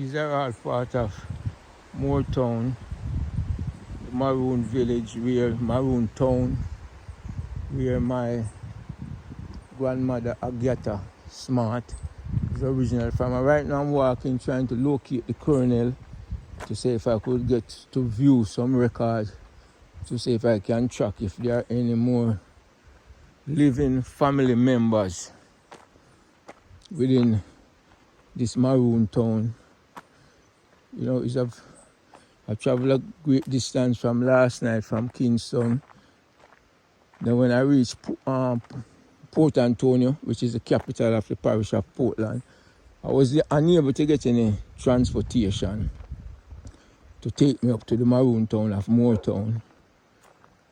These are all part of Moortown, the Maroon village, Maroon town, where my grandmother Agatha Smart is original from. And right now I'm walking trying to locate the colonel to see if I could get to view some records, to see if I can track if there are any more living family members within this Maroon town. You know, I traveled a great distance from last night from Kingston. Then when I reached Port Antonio, which is the capital of the parish of Portland, I was unable to get any transportation to take me up to the Maroon town of Moortown.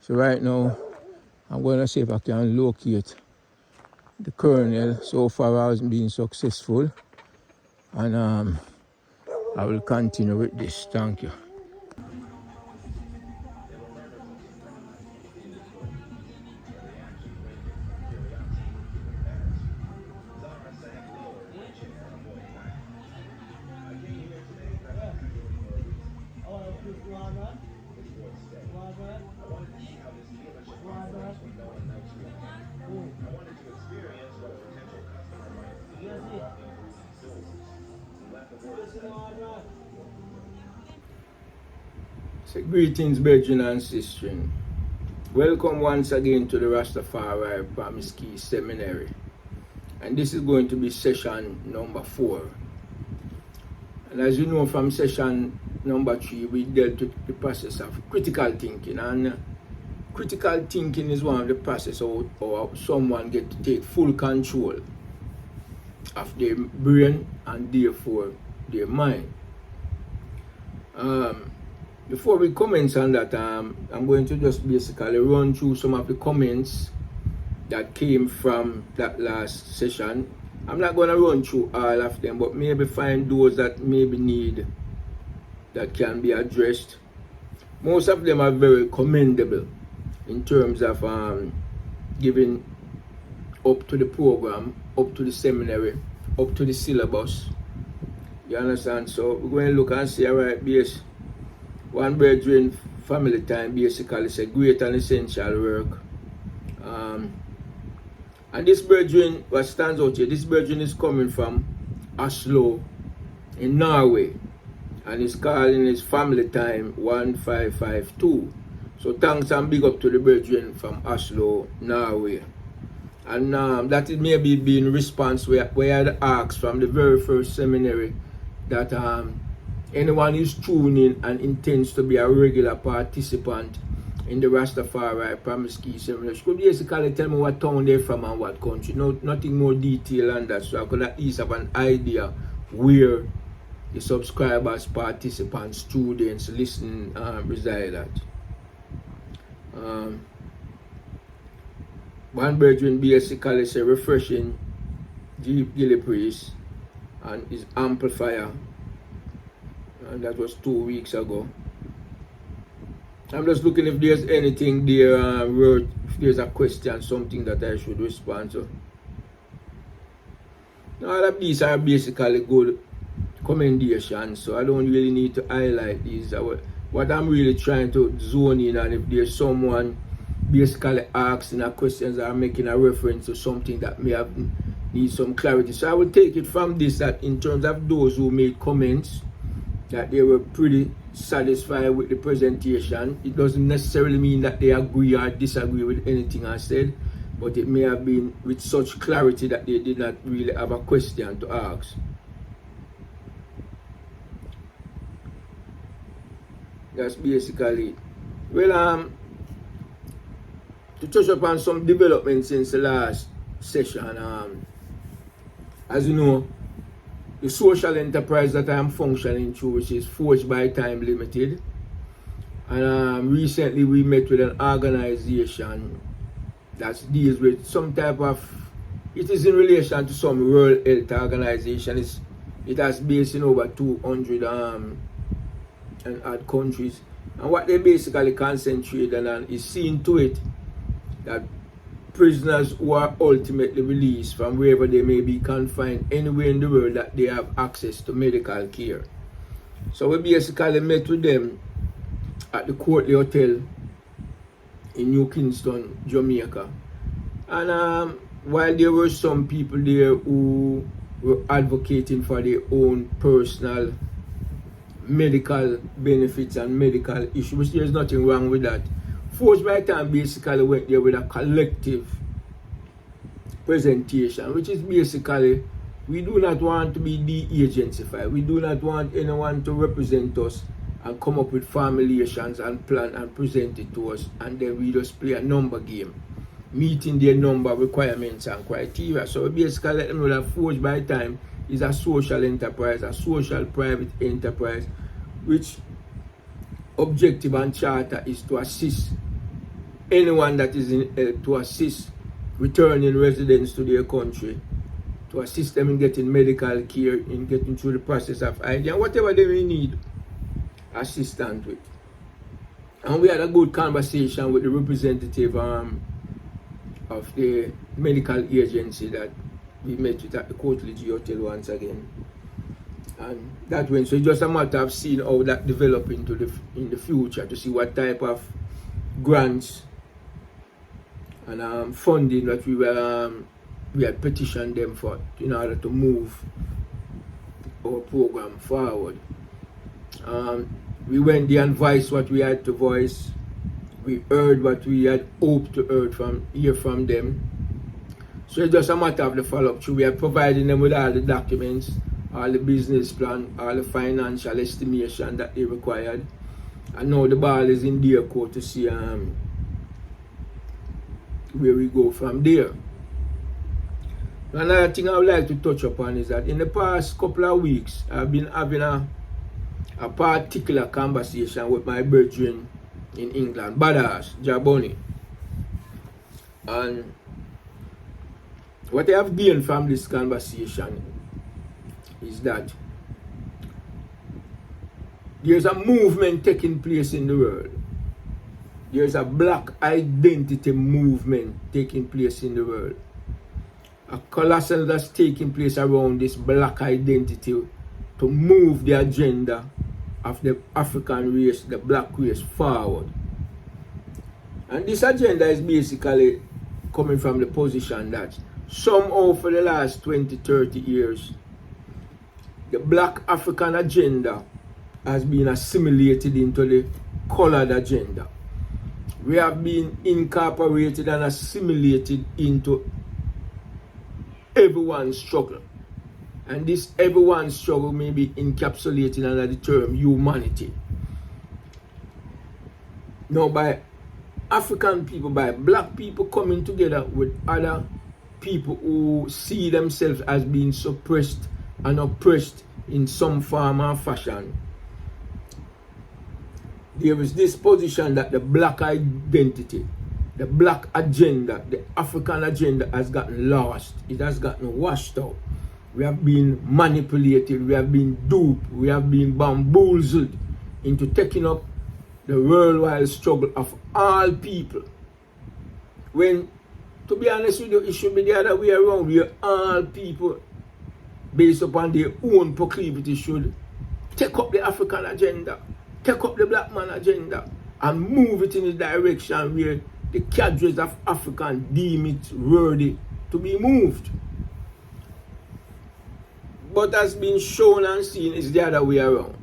So right now, I'm going to see if I can locate the colonel. So far I wasn't being successful. And I will continue with this. Thank you. So, greetings, brethren and sisters. Welcome once again to the RASTAFARI Promise Key Seminary. And this is going to be session number 4. And as you know, from session number 3, we dealt with the process of critical thinking. And critical thinking is one of the processes how someone gets to take full control of their brain and therefore their mind. Before we commence on that, I'm going to just basically run through some of the comments that came from that last session. I'm not going to run through all of them, but maybe find those that maybe that can be addressed. Most of them are very commendable in terms of giving up to the program, up to the seminary, up to the syllabus. You understand? So we're going to look and see, alright, BS. One brethren, family time, basically, is a great and essential work. And this brethren, what stands out here, this brethren is coming from Oslo in Norway. And he's calling his family time 1552. So thanks and big up to the brethren from Oslo, Norway. And that is maybe being response where I had asked from the very first seminary that anyone who's tuning and intends to be a regular participant in the Rastafari Promise Key Seminary could basically tell me what town they're from and what country. Nothing more detail on that, so I could at least have an idea where the subscribers, participants, students, listening reside at. One brethren basically say refreshing Gillie priest and his amplifier. And that was 2 weeks ago. I'm just looking if there's anything there, if there's a question, something that I should respond to. All of these are basically good commendations, so I don't really need to highlight these. What I'm really trying to zone in, and if there's someone basically asking a questions or making a reference to something that may have need some clarity. So I will take it from this, that in terms of those who made comments, that they were pretty satisfied with the presentation. It doesn't necessarily mean that they agree or disagree with anything I said, but it may have been with such clarity that they did not really have a question to ask. That's basically it. Well, to touch upon some developments since the last session, as you know, the social enterprise that I am functioning through, which is Forged by Time Limited, and recently we met with an organization that deals with some type of, it is in relation to some World Health Organization. It has base in over 200 and odd countries, and what they basically concentrate on is seeing to it that prisoners who are ultimately released from wherever they may be confined anywhere in the world, that they have access to medical care. So we basically met with them at the Courtly Hotel in New Kingston, Jamaica. And while there were some people there who were advocating for their own personal medical benefits and medical issues, which there's nothing wrong with that. Force by Time basically went there with a collective presentation, which is basically, we do not want to be de-agencyfied. We do not want anyone to represent us and come up with formulations and plan and present it to us, and then we just play a number game, meeting their number requirements and criteria. So we basically let them know that Forge by Time is a social enterprise, a social private enterprise, which objective and charter is to assist anyone that is in, to assist returning residents to their country, to assist them in getting medical care, in getting through the process of ID, and whatever they may need assistance with. And we had a good conversation with the representative of the medical agency that we met with at the Courtly Hotel once again. And that went, so it's just a matter of seeing how that develop into in the future, to see what type of grants and funding that we had petitioned them for in order to move our program forward. We went there and voiced what we had to voice. We heard what we had hoped to hear from them. So it's just a matter of the follow-up. So we are providing them with all the documents, all the business plan, all the financial estimation that they required. And now the ball is in their court to see where we go from there. Another thing I would like to touch upon is that in the past couple of weeks, I've been having a particular conversation with my brethren in England, Badass, Jaboni. And what I have gained from this conversation is that there's a movement taking place in the world. There's a black identity movement taking place in the world. A colossal that's taking place around this black identity to move the agenda of the African race, the black race, forward. And this agenda is basically coming from the position that somehow for the last 20-30 years, the black African agenda has been assimilated into the colored agenda. We have been incorporated and assimilated into everyone's struggle. And this everyone's struggle may be encapsulated under the term humanity. Now, by African people, by black people coming together with other people who see themselves as being suppressed and oppressed in some form or fashion, there is this position that the black identity, the black agenda, the African agenda has gotten lost. It has gotten washed out. We have been manipulated, we have been duped, we have been bamboozled into taking up the worldwide struggle of all people. When, to be honest with you, it should be the other way around, where all people, based upon their own proclivity, should take up the African agenda, take up the black man agenda, and move it in the direction where the cadres of Africa deem it worthy to be moved. But as been shown and seen, is the other way around.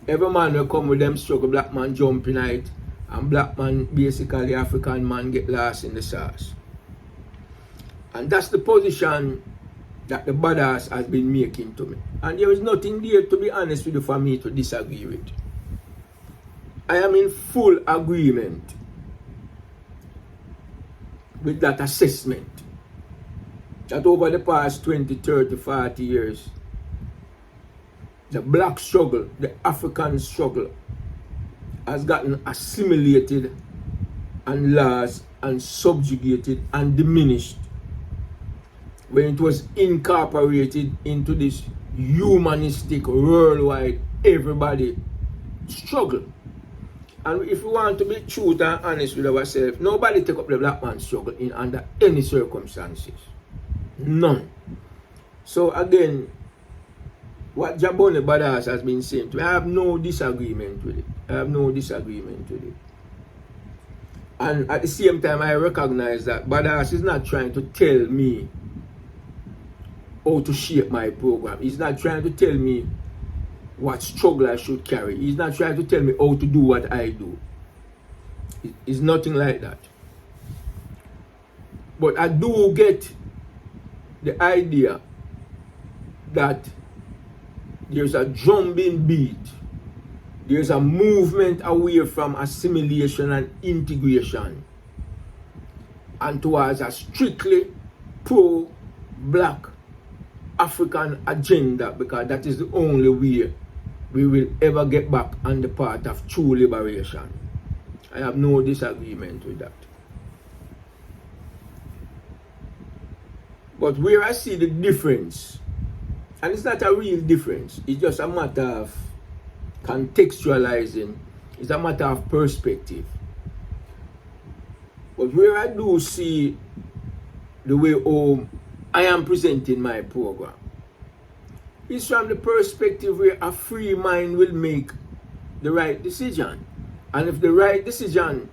Every man will come with them struggle, black man jump in it, and black man, basically African man, get lost in the sauce. And that's the position that the badass has been making to me. And there is nothing there, to be honest with you, for me to disagree with. I am in full agreement with that assessment that over the past 20, 30, 40 years, the black struggle, the African struggle, has gotten assimilated and lost and subjugated and diminished when it was incorporated into this humanistic, worldwide, everybody struggle. And if we want to be truth and honest with ourselves, nobody take up the black man's struggle in under any circumstances. None. So again, what Jabone Badass has been saying to me, I have no disagreement with it. I have no disagreement with it. And at the same time, I recognize that Badass is not trying to tell me how to shape my program. He's not trying to tell me what struggle I should carry. He's not trying to tell me how to do what I do. It's nothing like that. But I do get the idea that there's a drumming beat. There's a movement away from assimilation and integration and towards a strictly pro-black African agenda, because that is the only way we will ever get back on the path of true liberation. I have no disagreement with that. But where I see the difference, and it's not a real difference, it's just a matter of contextualizing, it's a matter of perspective. But where I do see the way I am presenting my program, is from the perspective where a free mind will make the right decision. And if the right decision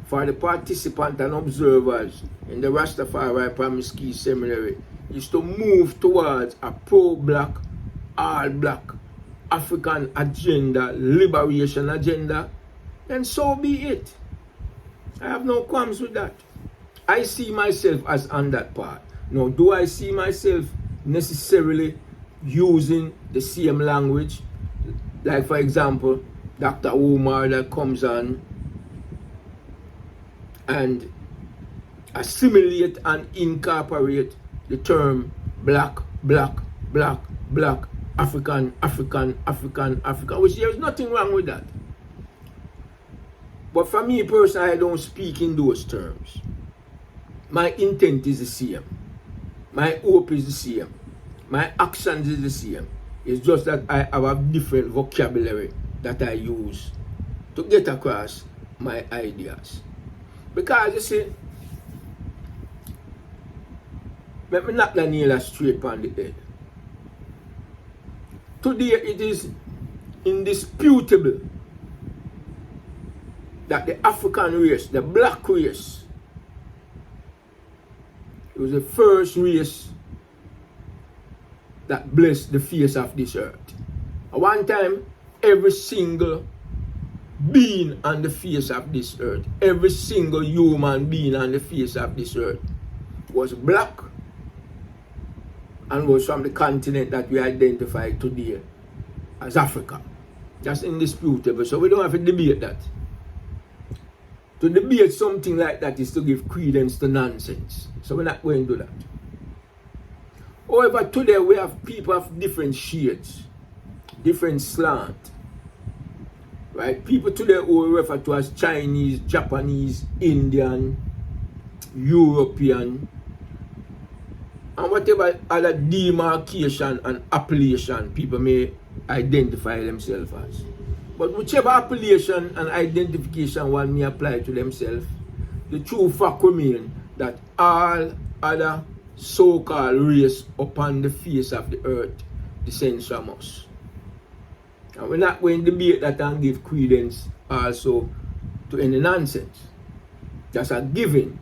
for the participants and observers in the Rastafari Promise Key Seminary is to move towards a pro-black, all-black African agenda, liberation agenda, then so be it. I have no qualms with that. I see myself as on that path. Now, do I see myself necessarily using the same language? Like, for example, Dr. Umar that comes on and assimilate and incorporate the term black, African, which there is nothing wrong with that. But for me personally, I don't speak in those terms. My intent is the same. My hope is the same. My actions is the same. It's just that I have a different vocabulary that I use to get across my ideas. Because you see, let me knock the nail straight on the head. Today it is indisputable that the African race, the black race, it was the first race that blessed the face of this earth. At one time, every single being on the face of this earth, every single human being on the face of this earth was black and was from the continent that we identify today as Africa. That's indisputable, so we don't have to debate that. To debate something like that is to give credence to nonsense. So we're not going to do that. However, today we have people of different shades, different slant. Right? People today who we refer to as Chinese, Japanese, Indian, European, and whatever other demarcation and appellation people may identify themselves as. But whichever appellation and identification one may apply to themselves, the true fact remains that all other so-called race upon the face of the earth descends from us. And we're not going to debate that and give credence also to any nonsense. That's a given.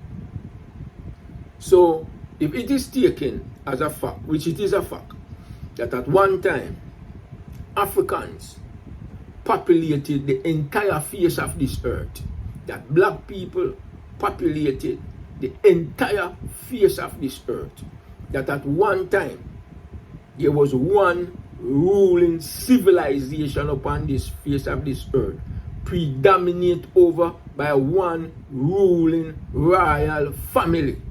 So, if it is taken as a fact, which it is a fact, that at one time, Africans populated the entire face of this earth, that black people populated the entire face of this earth, that at one time there was one ruling civilization upon this face of this earth, predominate over by one ruling royal family,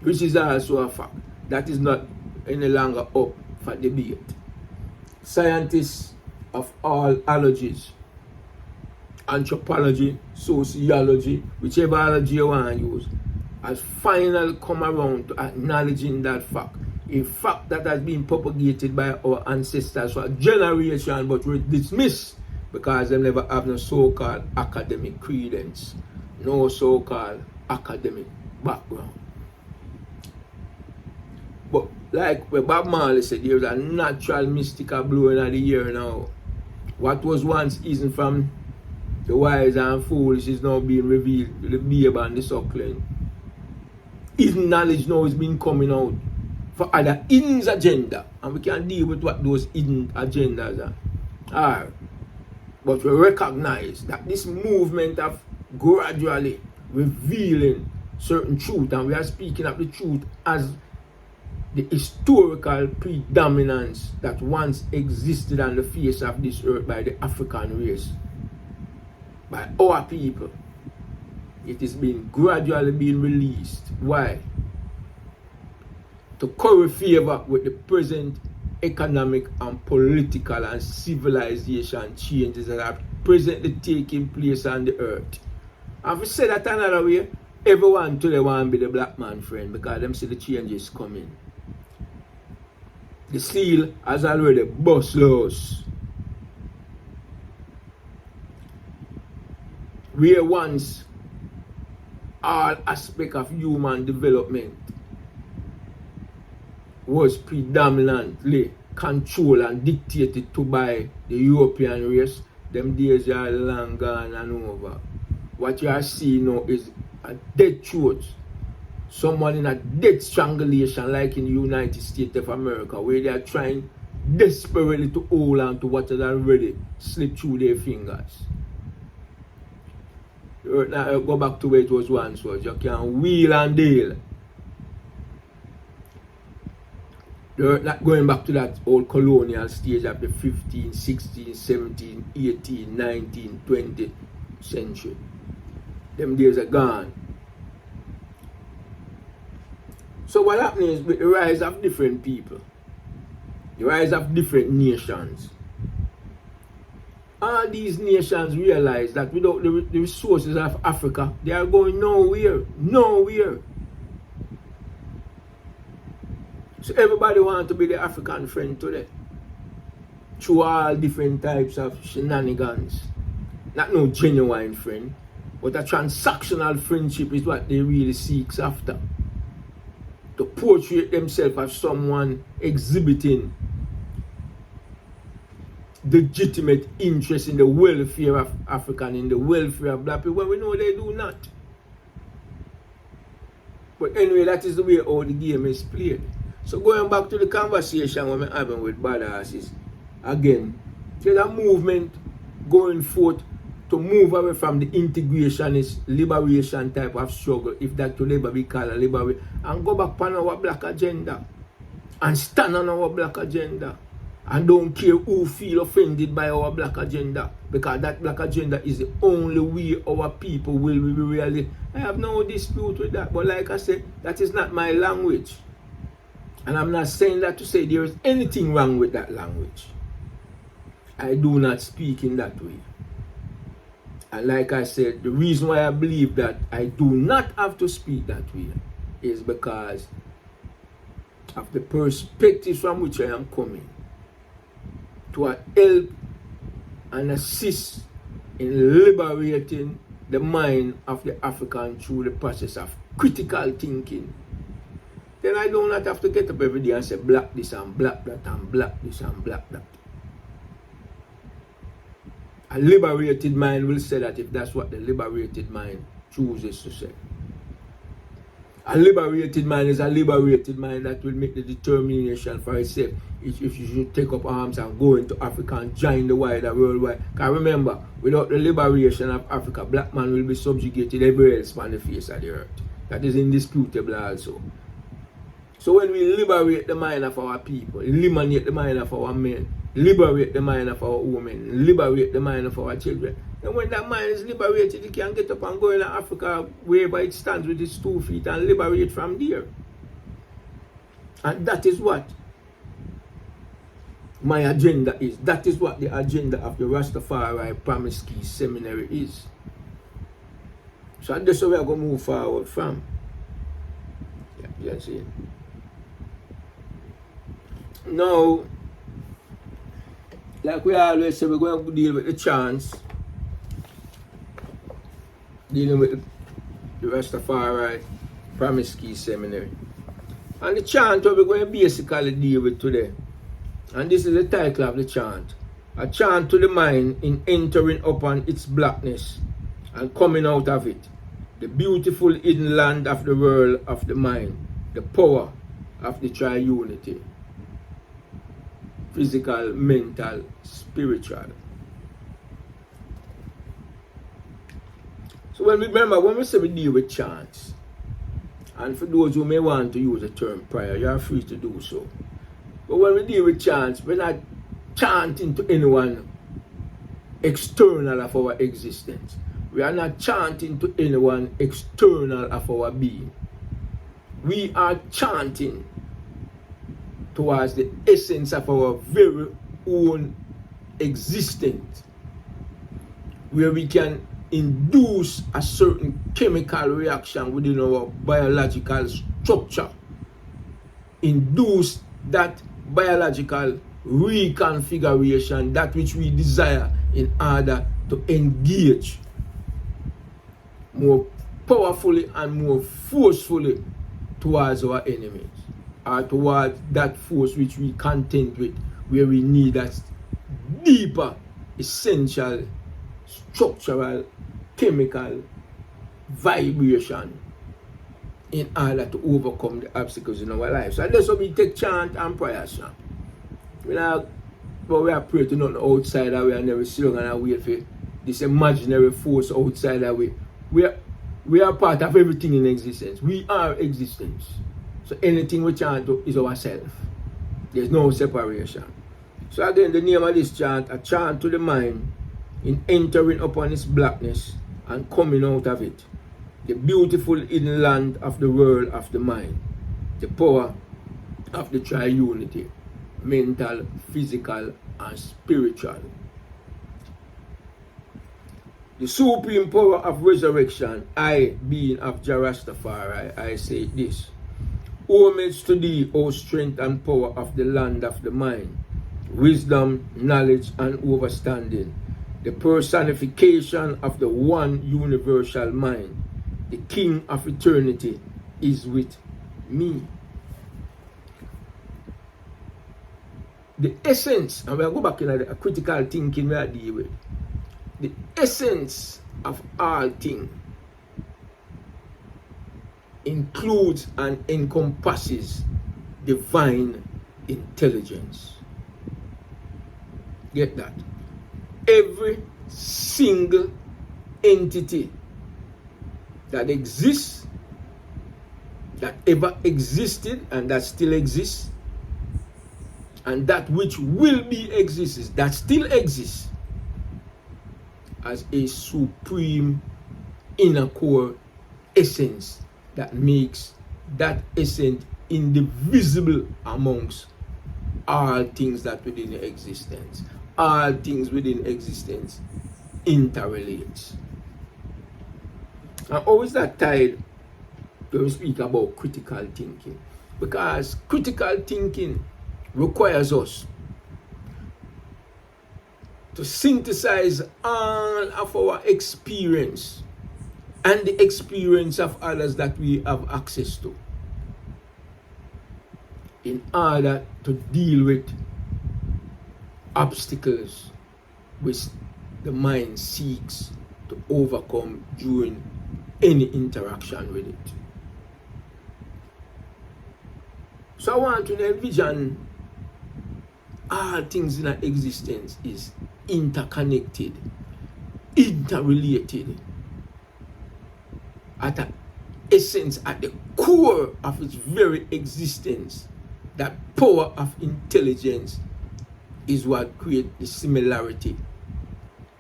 which is also a fact. That is not any longer up for debate. Scientists of all ologies, anthropology, sociology, whichever ology you want to use, has finally come around to acknowledging that fact. A fact that has been propagated by our ancestors for generations, but were dismissed because they never have no so-called academic credence, no so-called academic background. But like where Bob Marley said, there's a natural mystical blowing of the air now. What was once hidden from the wise and foolish is now being revealed to the babe and the suckling. Hidden knowledge now is being coming out for other hidden agenda, and we can deal with what those hidden agendas are. But we recognize that this movement of gradually revealing certain truth, and we are speaking of the truth as the historical predominance that once existed on the face of this earth by the African race, by our people. It is being gradually being released. Why? To curry favor with the present economic and political and civilization changes that are presently taking place on the earth. And if we say that another way, everyone today want to be the black man friend because them see the changes coming. The seal has already bust loose. Where once all aspects of human development was predominantly controlled and dictated to by the European race, them days are long gone and over. What you are seeing now is a dead truth. Someone in a dead strangulation like in the United States of America, where they are trying desperately to hold on to what has already slipped through their fingers. Now go back to where it was once was. You can wheel and deal. You're not going back to that old colonial stage of the 15th, 16th, 17th, 18th, 19th, 20th century. Them days are gone. So what happens is with the rise of different people, the rise of different nations, all these nations realize that without the resources of Africa, they are going nowhere. Nowhere. So everybody wants to be the African friend today. Through all different types of shenanigans. Not no genuine friend, but a transactional friendship is what they really seek after. To portray themselves as someone exhibiting legitimate interest in the welfare of African, in the welfare of black people, when we know they do not. But anyway, that is the way how the game is played. So going back to the conversation we're having with badasses, again, there's a movement going forth to move away from the integrationist liberation type of struggle, if that to labor be called a liberation, and go back on our black agenda and stand on our black agenda. And don't care who feel offended by our black agenda, because that black agenda is the only way our people will be really. I have no dispute with that, but like I said, that is not my language. And I'm not saying that to say there is anything wrong with that language. I do not speak in that way. And like I said, the reason why I believe that I do not have to speak that way is because of the perspective from which I am coming. To help and assist in liberating the mind of the African through the process of critical thinking. Then I do not have to get up every day and say black this and black that and black this and black that. A liberated mind will say that if that's what the liberated mind chooses to say. A liberated mind is a liberated mind that will make the determination for itself if you should take up arms and go into Africa and join the wider worldwide. Because remember, without the liberation of Africa, black man will be subjugated everywhere else on the face of the earth. That is indisputable also. So when we liberate the mind of our people, eliminate the mind of our men, liberate the mind of our women, liberate the mind of our children, and when that mind is liberated, it can get up and go in Africa wherever it stands with its 2 feet and liberate from there. And that is what my agenda is. That is what the agenda of the Rastafari Promise Key Seminary is. So that's where we are going to move forward from. Yeah, that's it. Now, like we always say, we're going to deal with the chance. Dealing with the Rastafari Promise Key Seminary. And the chant what we're going to basically deal with today. And this is the title of the chant. A chant to the mind in entering upon its blackness and coming out of it. The beautiful hidden land of the world of the mind. The power of the triunity. Physical, mental, spiritual. So when we say we deal with chants, and for those who may want to use the term prayer, you are free to do so. But when we deal with chants, we're not chanting to anyone external of our existence. We are not chanting to anyone external of our being. We are chanting towards the essence of our very own existence, where we can induce a certain chemical reaction within our biological structure, induce that biological reconfiguration, that which we desire, in order to engage more powerfully and more forcefully towards our enemies, or towards that force which we contend with, where we need that deeper, essential, structural, chemical vibration in order to overcome the obstacles in our lives. So that's why we take chant and prayers now. We are praying to nothing outside that we are never sit down and wait for this imaginary force outside that we. We are part of everything in existence. We are existence. So anything we chant to is ourself. There's no separation. So again, the name of this chant, a chant to the mind in entering upon its blackness and coming out of it. The beautiful hidden land of the world of the mind. The power of the triunity. Mental, physical, and spiritual. The supreme power of resurrection, I, being of RASTAFARI, I say this. Homage to thee, O strength and power of the land of the mind, wisdom, knowledge, and understanding, the personification of the one universal mind, the King of eternity, is with me. The essence, and we'll go back in a critical thinking we are dealing with. The essence of all things includes and encompasses divine intelligence. Get that? Every single entity that exists, that ever existed and that still exists, and that which will be exists, that still exists, as a supreme inner core essence that makes that essence indivisible amongst all things that within existence. All things within existence interrelates. And how is that tied when we speak about critical thinking? Because critical thinking requires us to synthesize all of our experience and the experience of others that we have access to in order to deal with obstacles which the mind seeks to overcome during any interaction with it. So I want to envision all things in our existence is interconnected, interrelated, at an essence, at the core of its very existence. That power of intelligence is what creates the similarity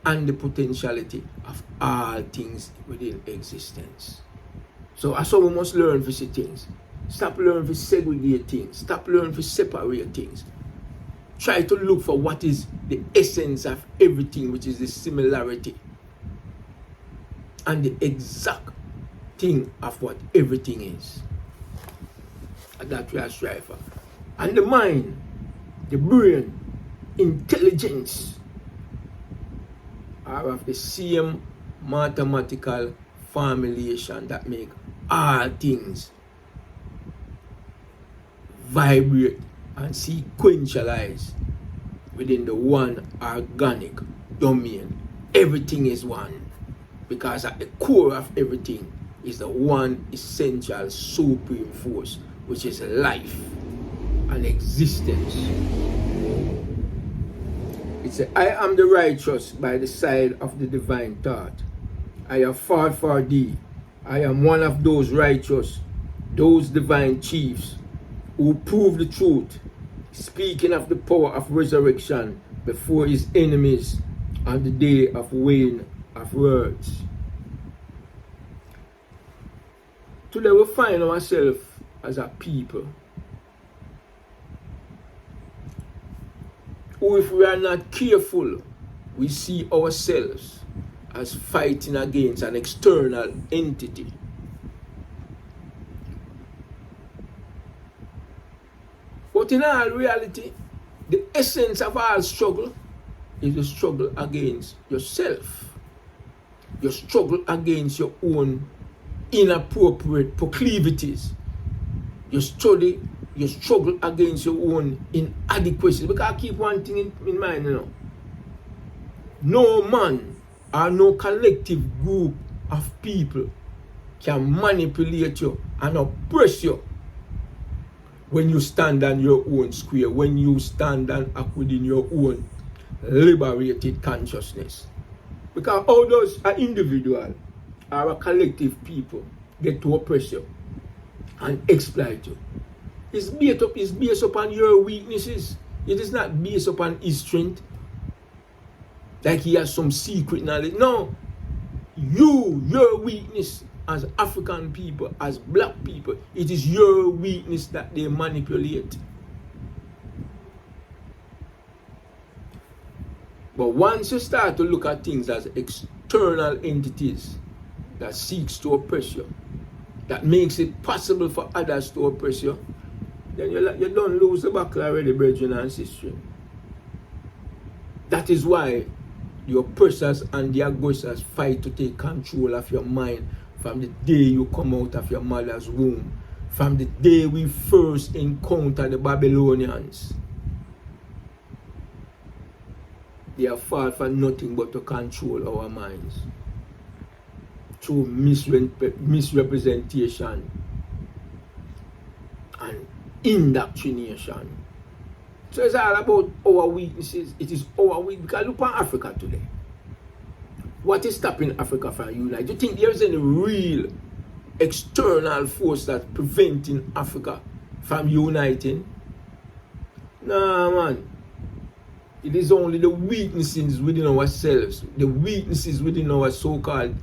and the potentiality of all things within existence. So that's how we must learn to see things. Stop learning to segregate things. Stop learning to separate things. Try to look for what is the essence of everything, which is the similarity and the exact thing of what everything is. And that we are striving for. And the mind, the brain, intelligence are of the same mathematical formulation that make all things vibrate and sequentialize within the one organic domain. Everything is one, because at the core of everything is the one essential supreme force, which is life and existence. It says, I am the righteous by the side of the divine thought. I have fought for thee. I am one of those righteous, those divine chiefs who prove the truth, speaking of the power of resurrection before his enemies on the day of weighing of words. Today we find ourselves as a people who, if we are not careful, we see ourselves as fighting against an external entity. But in all reality, the essence of our struggle is the struggle against yourself. Your struggle against your own inappropriate proclivities. Your struggle against your own inadequacies. Because I keep one thing in mind, you know. No man or no collective group of people can manipulate you and oppress you when you stand on your own square, when you stand and act within your own liberated consciousness. Because how does an individual or a collective people get to oppress you and exploit you? It's based upon your weaknesses. It is not based upon his strength. Like he has some secret knowledge. No. Your weakness as African people, as black people, it is your weakness that they manipulate. But once you start to look at things as external entities that seeks to oppress you, that makes it possible for others to oppress you, then you don't lose the battle already, brethren and sisters. That is why the oppressors and the aggressors fight to take control of your mind from the day you come out of your mother's womb, from the day we first encounter the Babylonians. They have fought for nothing but to control our minds through misrepresentation and indoctrination. So it's all about our weaknesses. It is our weakness. Because look at Africa today. What is stopping Africa from uniting? Do you think there is any real external force that's preventing Africa from uniting? Nah, man. It is only the weaknesses within ourselves, the weaknesses within our so-called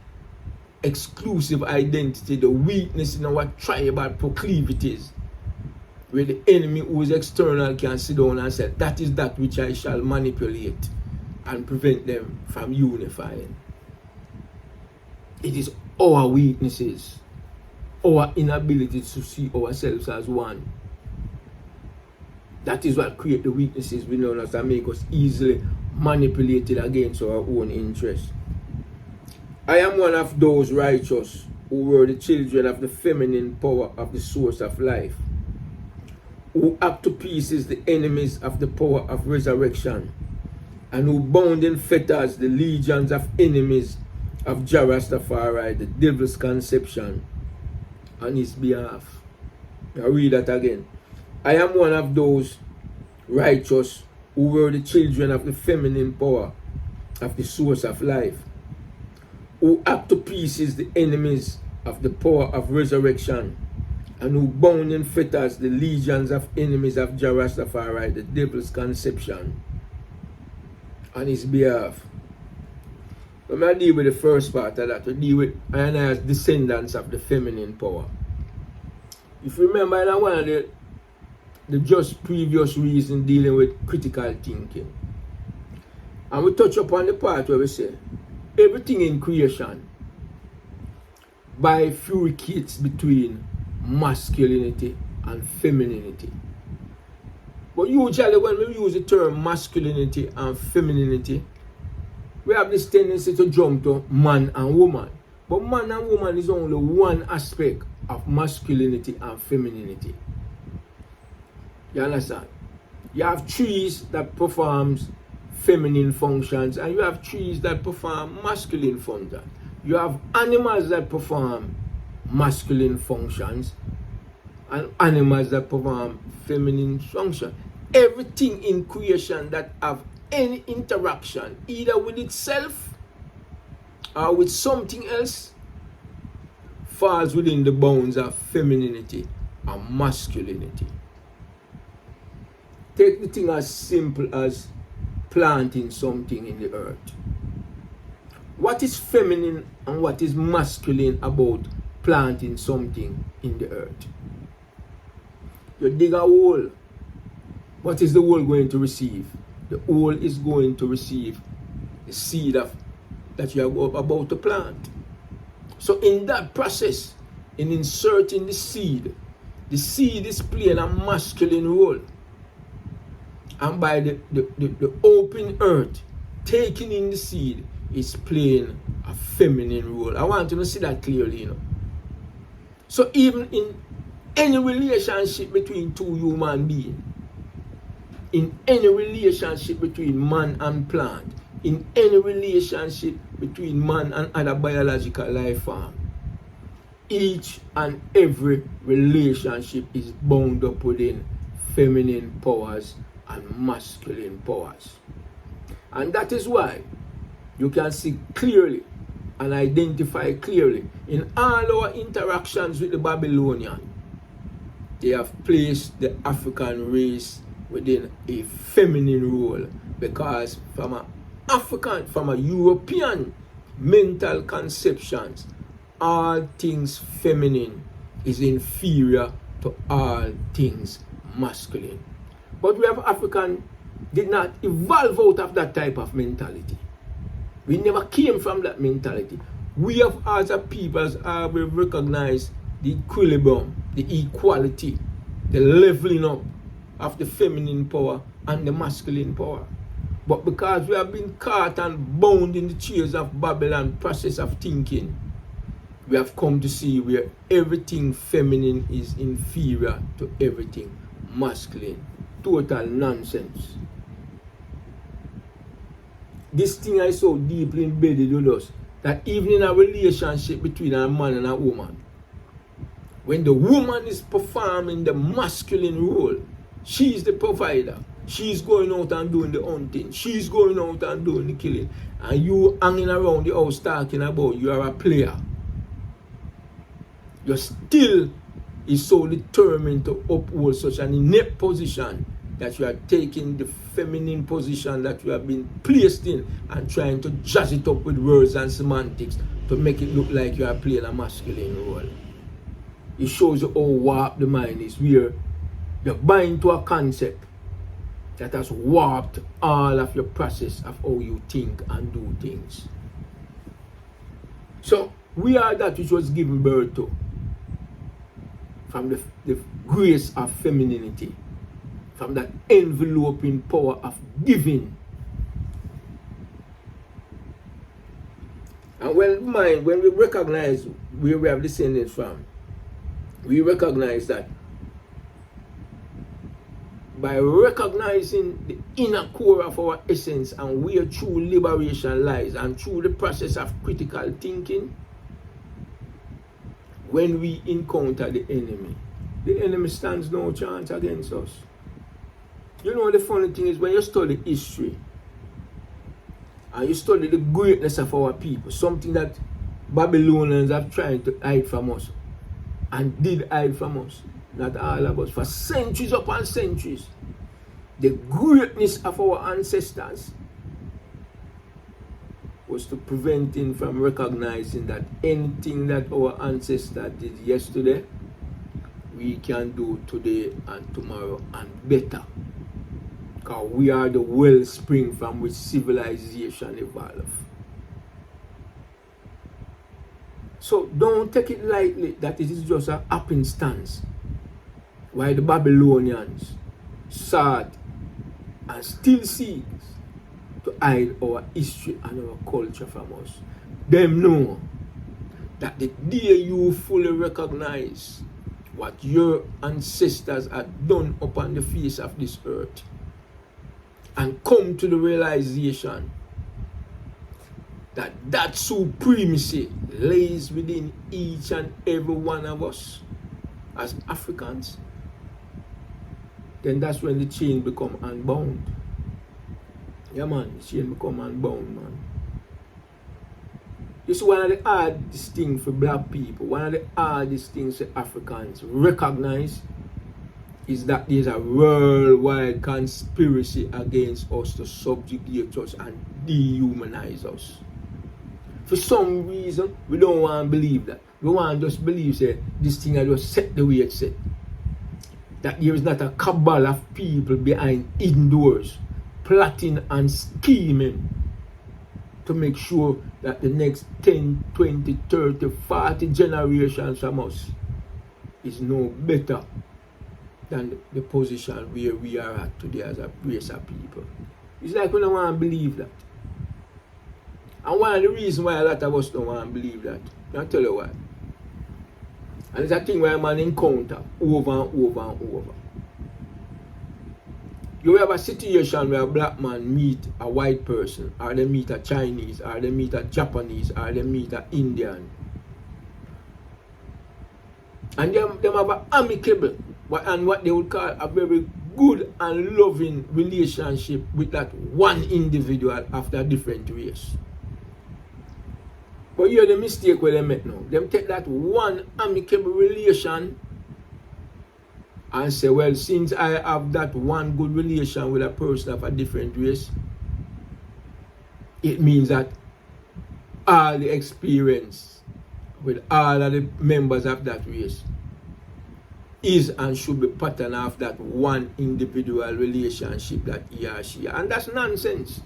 exclusive identity, the weakness in our tribal proclivities, where the enemy who is external can sit down and say, that is that which I shall manipulate and prevent them from unifying. It is our weaknesses, our inability to see ourselves as one. That is what creates the weaknesses within us that make us easily manipulated against our own interests. I am one of those righteous who were the children of the feminine power of the source of life, who hacked to pieces the enemies of the power of resurrection, and who bound in fetters the legions of enemies of RASTAFARI, the devil's conception, on his behalf. I'll read that again. I am one of those righteous who were the children of the feminine power of the source of life, who hacked to pieces the enemies of the power of resurrection, and who bound in fetters the legions of enemies of RASTAFARI, the devil's conception, on his behalf. When I deal with the first part of that, we deal with I and I as descendants of the feminine power. If you remember, in one of the just previous reason dealing with critical thinking, and we touch upon the part where we say everything in creation bifurcates between masculinity and femininity. But usually when we use the term masculinity and femininity, we have this tendency to jump to man and woman. But man and woman is only one aspect of masculinity and femininity. You understand? You have trees that performs feminine functions, and you have trees that perform masculine functions. You have animals that perform masculine functions and animals that perform feminine functions. Everything in creation that have any interaction either with itself or with something else falls within the bounds of femininity and masculinity. Take the thing as simple as planting something in the earth. What is feminine and what is masculine about planting something in the earth? You dig a hole. What is the hole going to receive? The hole is going to receive the seed that you are about to plant. So in that process, in inserting the seed is playing a masculine role. And by the open earth, taking in the seed is playing a feminine role. I want you to see that clearly, you know. So even in any relationship between two human beings, in any relationship between man and plant, in any relationship between man and other biological life form, each and every relationship is bound up within feminine powers and masculine powers. And that is why you can see clearly and identify clearly in all our interactions with the Babylonian, they have placed the African race within a feminine role, because from a European mental conceptions, all things feminine is inferior to all things masculine. But we have African did not evolve out of that type of mentality. We never came from that mentality. We have as a people we recognize the equilibrium, the equality, the leveling up of the feminine power and the masculine power. But because we have been caught and bound in the chairs of Babylon process of thinking, we have come to see where everything feminine is inferior to everything masculine. Total nonsense. This thing is so deeply embedded with us that even in a relationship between a man and a woman, when the woman is performing the masculine role, she is the provider. She's going out and doing the hunting. She's going out and doing the killing. And you hanging around the house talking about you are a player. You still is so determined to uphold such an inept position that you are taking the feminine position that you have been placed in and trying to jazz it up with words and semantics to make it look like you are playing a masculine role. It shows you how warped the mind is, where you're buying to a concept that has warped all of your process of how you think and do things. So we are that which was given birth to from the grace of femininity, from that enveloping power of giving. And when we recognize where we have descended from, we recognize that by recognizing the inner core of our essence and where true liberation lies, and through the process of critical thinking, when we encounter the enemy stands no chance against us. You know, the funny thing is, when you study history and you study the greatness of our people, something that Babylonians have tried to hide from us and did hide from us, not all of us, for centuries upon centuries, the greatness of our ancestors was to prevent him from recognizing that anything that our ancestors did yesterday, we can do today and tomorrow and better. Because we are the wellspring from which civilization evolved. So don't take it lightly that it is just a happenstance why the Babylonians sought and still seeks to hide our history and our culture from us. Them know that the day you fully recognize what your ancestors had done upon the face of this earth and come to the realization that that supremacy lays within each and every one of us as Africans, then that's when the chain become unbound. Yeah, man, the chain become unbound, man. This is one of the hardest things for black people, one of the hardest things for Africans recognize is that there's a worldwide conspiracy against us to subjugate us and dehumanize us. For some reason, we don't want to believe that. We want to just believe that this thing is just set the way it's set. That there is not a cabal of people behind hidden doors, plotting and scheming to make sure that the next 10, 20, 30, 40 generations from us is no better than the position where we are at today as a race of people. It's like we don't want to believe that. And one of the reasons why a lot of us don't want to believe that, I'll tell you why. And it's a thing where man encounter over and over and over. You have a situation where a black man meet a white person, or they meet a Chinese, or they meet a Japanese, or they meet an Indian. And them have an amicable, and what they would call a very good and loving relationship with that one individual after a different race. But here's the mistake where they make now. Them take that one amicable relation and say, well, since I have that one good relation with a person of a different race, it means that all the experience with all of the members of that race is and should be patterned of that one individual relationship that he or she. And that's nonsense.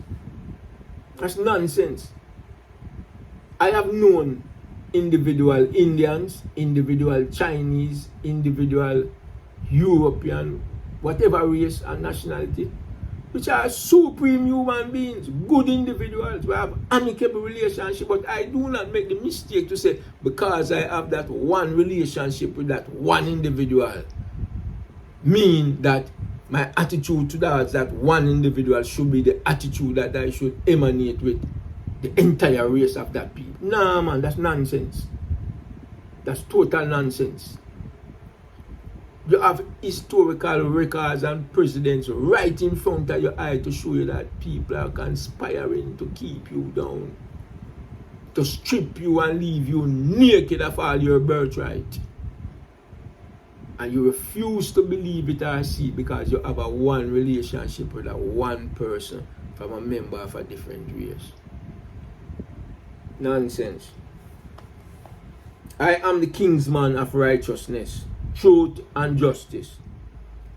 That's nonsense. I have known individual Indians, individual Chinese, individual European, whatever race and nationality, which are supreme human beings, good individuals who have amicable relationship. But I do not make the mistake to say, because I have that one relationship with that one individual, mean that my attitude towards that one individual should be the attitude that I should emanate with the entire race of that people. Nah, man, that's nonsense. That's total nonsense. You have historical records and precedents right in front of your eye to show you that people are conspiring to keep you down, to strip you and leave you naked of all your birthright. And you refuse to believe it or see it because you have a one relationship with a one person from a member of a different race. Nonsense. I am the kingsman of righteousness, truth and justice,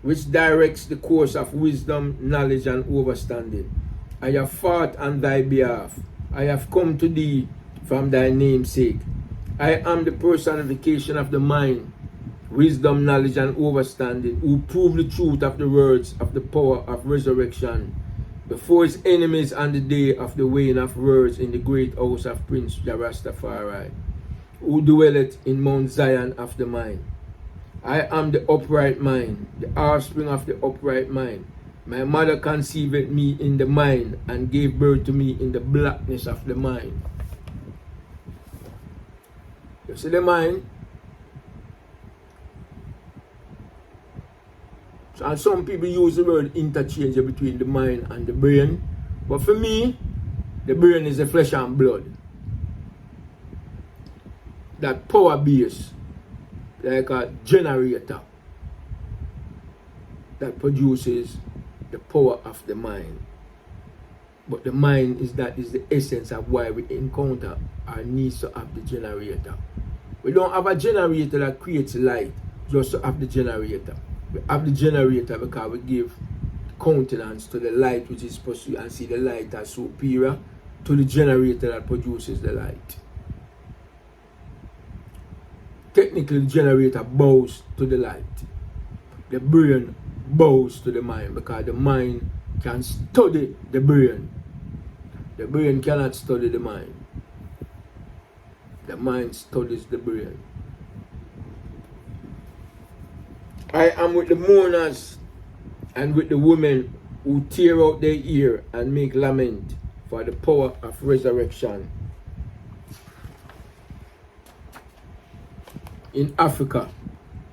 which directs the course of wisdom, knowledge and understanding. I have fought on thy behalf. I have come to thee from thy name's sake. I am the personification of the mind, wisdom, knowledge and understanding, who prove the truth of the words of the power of resurrection before his enemies on the day of the weighing of words in the great house of Prince RASTAFARI, who dwelleth in Mount Zion of the mind. I am the upright mind, the offspring of the upright mind. My mother conceived me in the mind and gave birth to me in the blackness of the mind. You see the mind? And some people use the word interchange between the mind and the brain. But for me, the brain is the flesh and blood. That power base, like a generator, that produces the power of the mind. But the mind is the essence of why we encounter our needs to have the generator. We don't have a generator that creates light just to have the generator. We have the generator because we give countenance to the light which is pursued and see the light as superior to the generator that produces the light. Technically, the generator bows to the light. The brain bows to the mind because the mind can study the brain. The brain cannot study the mind. The mind studies the brain. I am with the mourners and with the women who tear out their ear and make lament for the power of resurrection. In Africa,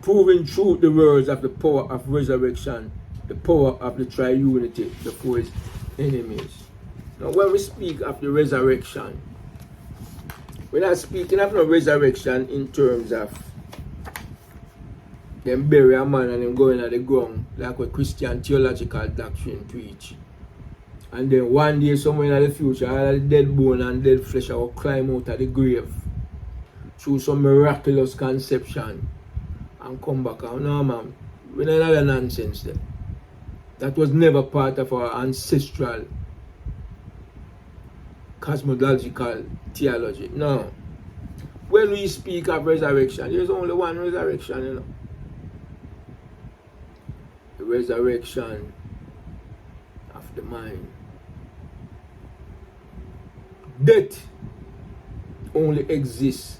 proving through the words of the power of resurrection, the power of the triunity before its enemies. Now, when we speak of the resurrection, we're not speaking of no resurrection in terms of them bury a man and them going at the ground like what Christian theological doctrine preach. And then one day, somewhere in the future, all the dead bone and dead flesh will climb out of the grave through some miraculous conception and come back. No, man, we don't have that nonsense there. That was never part of our ancestral cosmological theology. No. When we speak of resurrection, there's only one resurrection, you know. The resurrection of the mind. Death only exists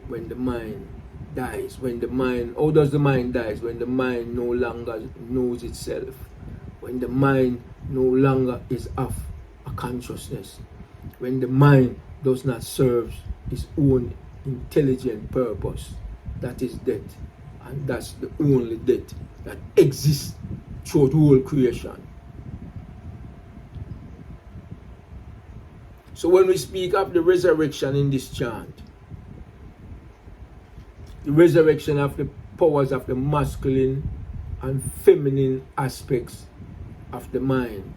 when the mind dies. When the mind, how does the mind dies? When the mind no longer knows itself. When the mind no longer is of a consciousness. When the mind does not serve its own intelligent purpose. That is death. And that's the only death that exists throughout the whole creation. So when we speak of the resurrection in this chant, the resurrection of the powers of the masculine and feminine aspects of the mind,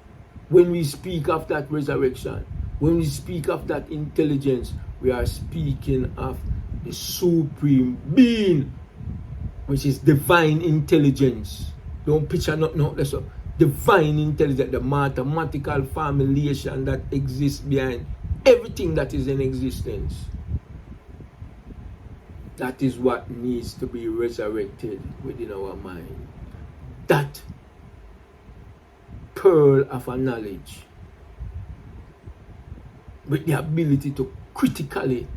when we speak of that resurrection, when we speak of that intelligence, we are speaking of the supreme being, which is divine intelligence. Don't picture nothing out there. So divine intelligence, the mathematical formulation that exists behind everything that is in existence. That is what needs to be resurrected within our mind. That pearl of a knowledge with the ability to critically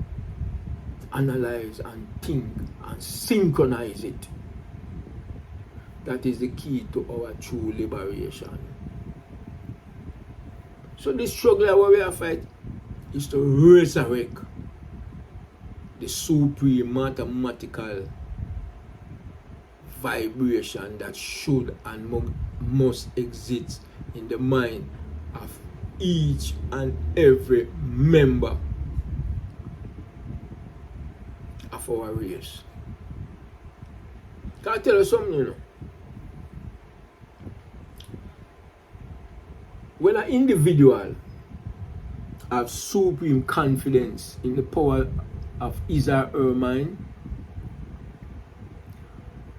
analyze and think and synchronize it. That is the key to our true liberation. So the struggle that we are fighting is to resurrect the supreme mathematical vibration that should and must exist in the mind of each and every member of our race. Can I tell you something, you know? When an individual has supreme confidence in the power of his or her mind,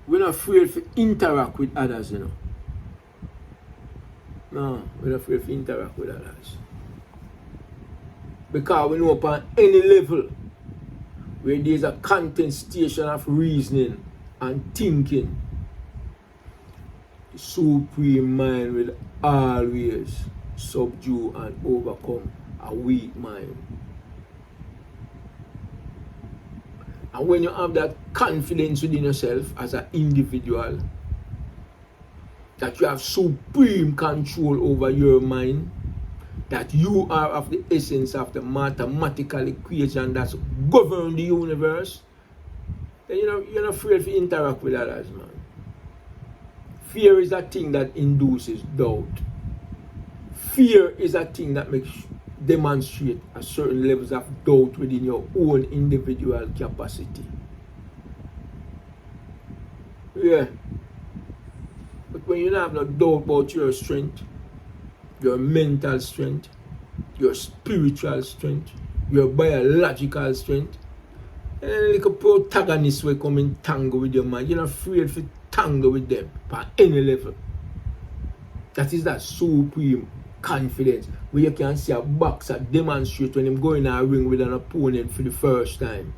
we're not afraid to interact with others, you know. No, we're not afraid to interact with others. Because we know upon any level where there's a content station of reasoning and thinking, the supreme mind will always subdue and overcome a weak mind. And when you have that confidence within yourself as an individual, that you have supreme control over your mind, that you are of the essence of the mathematical equation that's govern the universe, then you're not afraid to interact with others, man. Fear is a thing that induces doubt. Fear is a thing that makes demonstrate a certain levels of doubt within your own individual capacity. Yeah. But when you don't have no doubt about your strength, your mental strength, your spiritual strength, your biological strength, and then a little protagonist will come in tangle with your mind. You're not afraid to tangle with them at any level. That is that supreme confidence where you can see a boxer demonstrate when him going in a ring with an opponent for the first time.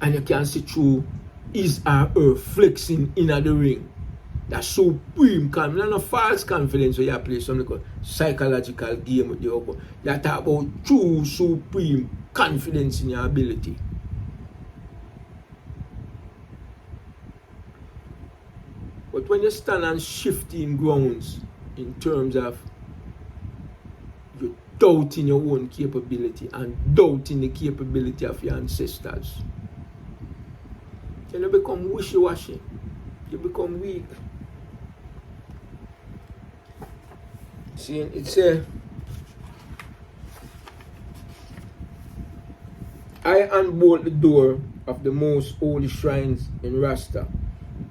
And you can see through his or her flexing in the ring. That supreme confidence, not a false confidence where you play something called psychological game with the opponent. You talk about true supreme confidence in your ability. But when you stand on shifting grounds in terms of you doubting your own capability and doubting the capability of your ancestors, then you become wishy-washy. You become weak. See, it's I unbolt the door of the most holy shrines in Rasta,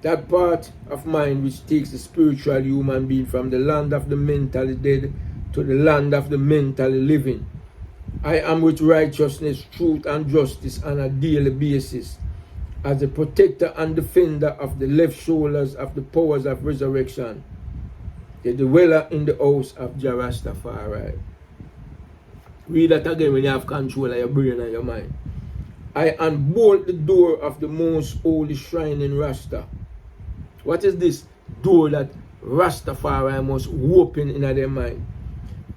that part of mind which takes the spiritual human being from the land of the mentally dead to the land of the mentally living. I am with righteousness, truth, and justice on a daily basis, as the protector and defender of the left shoulders of the powers of resurrection, the dweller in the house of RASTAFARI. Read that again when you have control of your brain and your mind. I unbolt the door of the most holy shrine in Rasta. What is this door that Rastafari must open in their mind?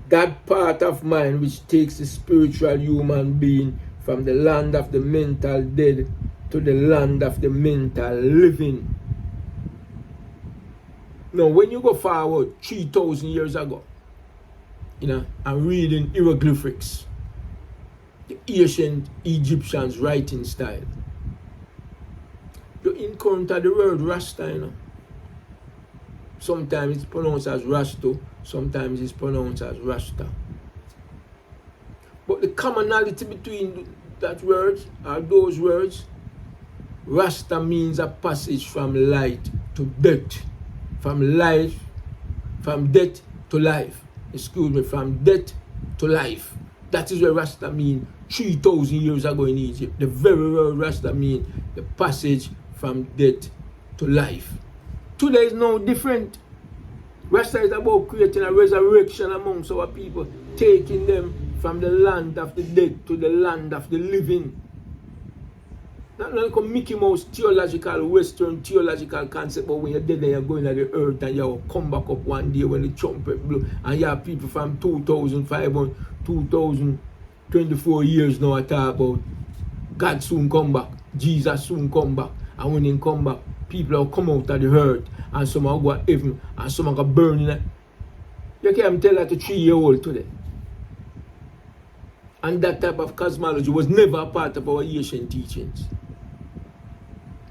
That part of mind which takes the spiritual human being from the land of the mental dead to the land of the mental living. Now, when you go forward 3,000 years ago, and reading hieroglyphics, the ancient Egyptians' writing style, you encounter the word Rasta, Sometimes it's pronounced as Rasto, sometimes it's pronounced as Rasta. But the commonality between that word, or those words, Rasta means a passage from light to death. From death to life. From death to life. That is what Rasta means 3,000 years ago in Egypt. The very word Rasta means the passage from death to life. Today is no different. Rasta is about creating a resurrection amongst our people, taking them from the land of the dead to the land of the living. Not like a Mickey Mouse theological, Western theological concept, but when you're dead and you're going to the earth and you'll come back up one day when the trumpet blew, and you have people from 2,500, 2,024 years now talk about God soon come back, Jesus soon come back, and when he come back, people will come out of the earth, and some will go to heaven, and some will go burn in it. You can't tell that to 3-year-old today. And that type of cosmology was never a part of our ancient teachings.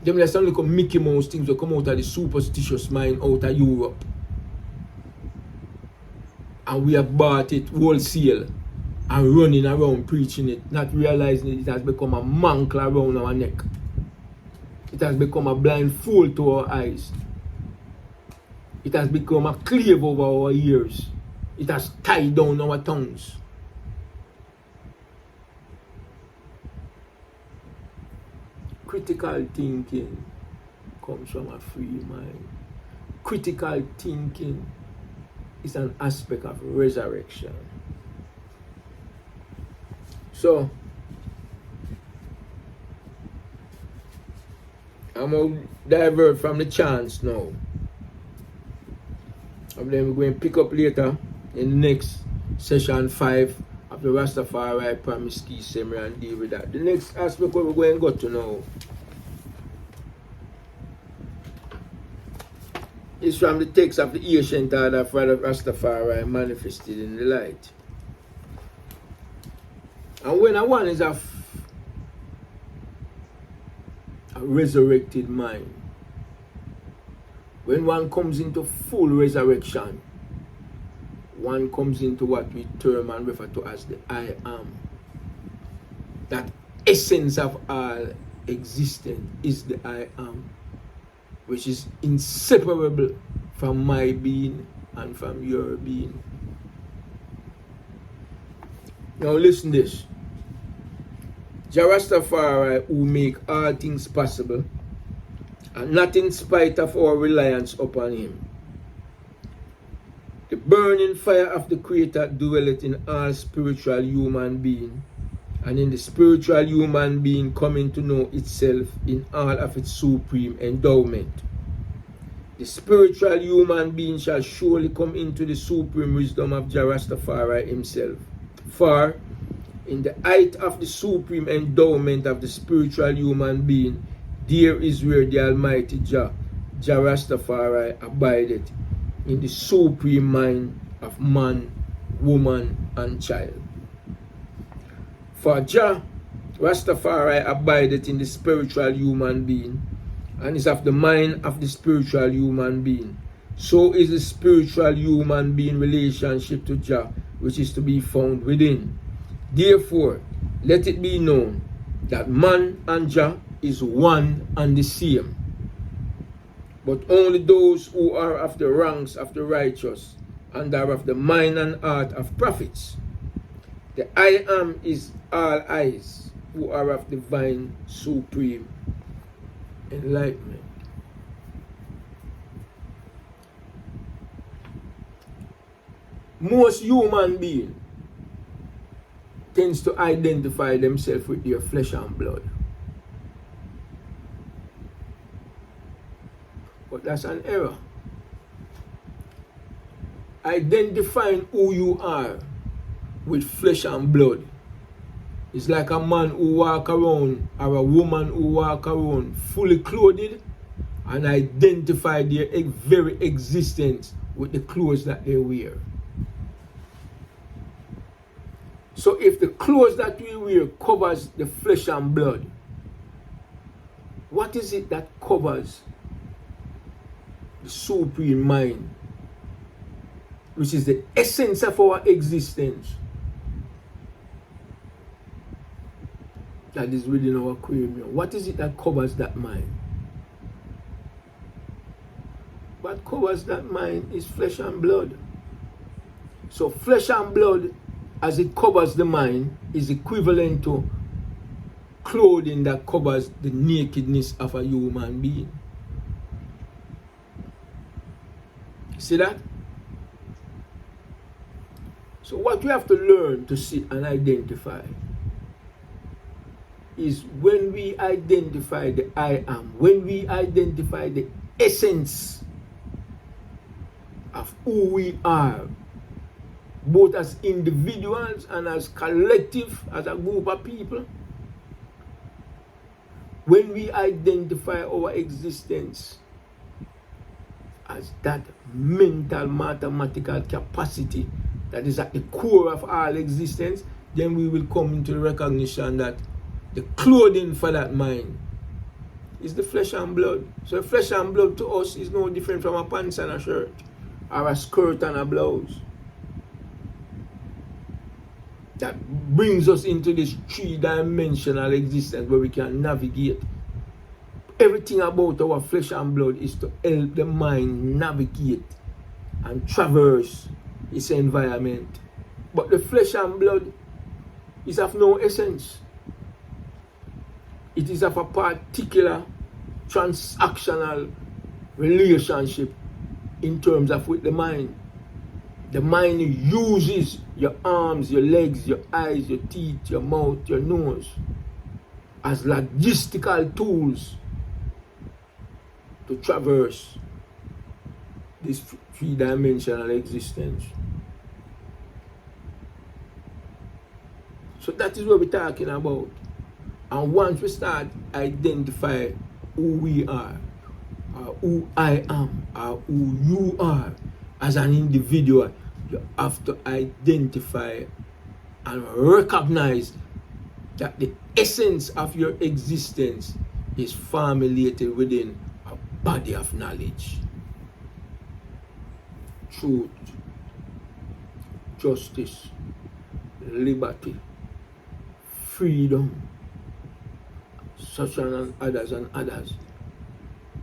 Them like some little Mickey Mouse things will come out of the superstitious mind out of Europe. And we have bought it wholesale and running around preaching it, not realizing it has become a mantle around our neck. It has become a blindfold to our eyes. It has become a clave over our ears. It has tied down our tongues. Critical thinking comes from a free mind. Critical thinking is an aspect of resurrection. So, I'm going to divert from the chants now. And then we're going to pick up later in the next session 5 of the Rastafari Promise Key Seminary and deal with that. The next aspect we're going to go to now is from the text of the ancient order of Rastafari manifested in the light. And when one is a resurrected mind, when one comes into full resurrection, one comes into what we term and refer to as the I am. That essence of all existence is the I am, which is inseparable from my being and from your being. Now listen this. Rastafari who make all things possible, and not in spite of our reliance upon him. The burning fire of the Creator dwelleth in all spiritual human being, and in the spiritual human being coming to know itself in all of its supreme endowment. The spiritual human being shall surely come into the supreme wisdom of Rastafari himself. For in the height of the supreme endowment of the spiritual human being, there is where the Almighty Jah Jah Rastafari abideth in the supreme mind of man, woman, and child. For Jah Rastafari abideth in the spiritual human being, and is of the mind of the spiritual human being. So is the spiritual human being relationship to Jah, which is to be found within. Therefore, let it be known that man and Jah is one and the same. But only those who are of the ranks of the righteous and are of the mind and heart of prophets. The I am is all eyes, who are of divine supreme enlightenment. Most human beings tends to identify themselves with their flesh and blood. But that's an error. Identifying who you are with flesh and blood is like a man who walk around or a woman who walk around fully clothed and identify their very existence with the clothes that they wear. So if the clothes that we wear covers the flesh and blood, what is it that covers the supreme mind, which is the essence of our existence, that is within our cranium? What is it that covers that mind? What covers that mind is flesh and blood. So flesh and blood, as it covers the mind, is equivalent to clothing that covers the nakedness of a human being. See that? So what we have to learn to see and identify is when we identify the I am, when we identify the essence of who we are, both as individuals and as collective, as a group of people, when we identify our existence as that mental, mathematical capacity that is at the core of all existence, then we will come into the recognition that the clothing for that mind is the flesh and blood. So flesh and blood to us is no different from a pants and a shirt, or a skirt and a blouse. That brings us into this three-dimensional existence where we can navigate. Everything about our flesh and blood is to help the mind navigate and traverse its environment. But the flesh and blood is of no essence. It is of a particular transactional relationship in terms of with the mind. The mind uses your arms, your legs, your eyes, your teeth, your mouth, your nose as logistical tools to traverse this three-dimensional existence. So that is what we're talking about. And once we start identify who we are, or who I am, or who you are as an individual, you have to identify and recognize that the essence of your existence is formulated within a body of knowledge. Truth, justice, liberty, freedom, such and others.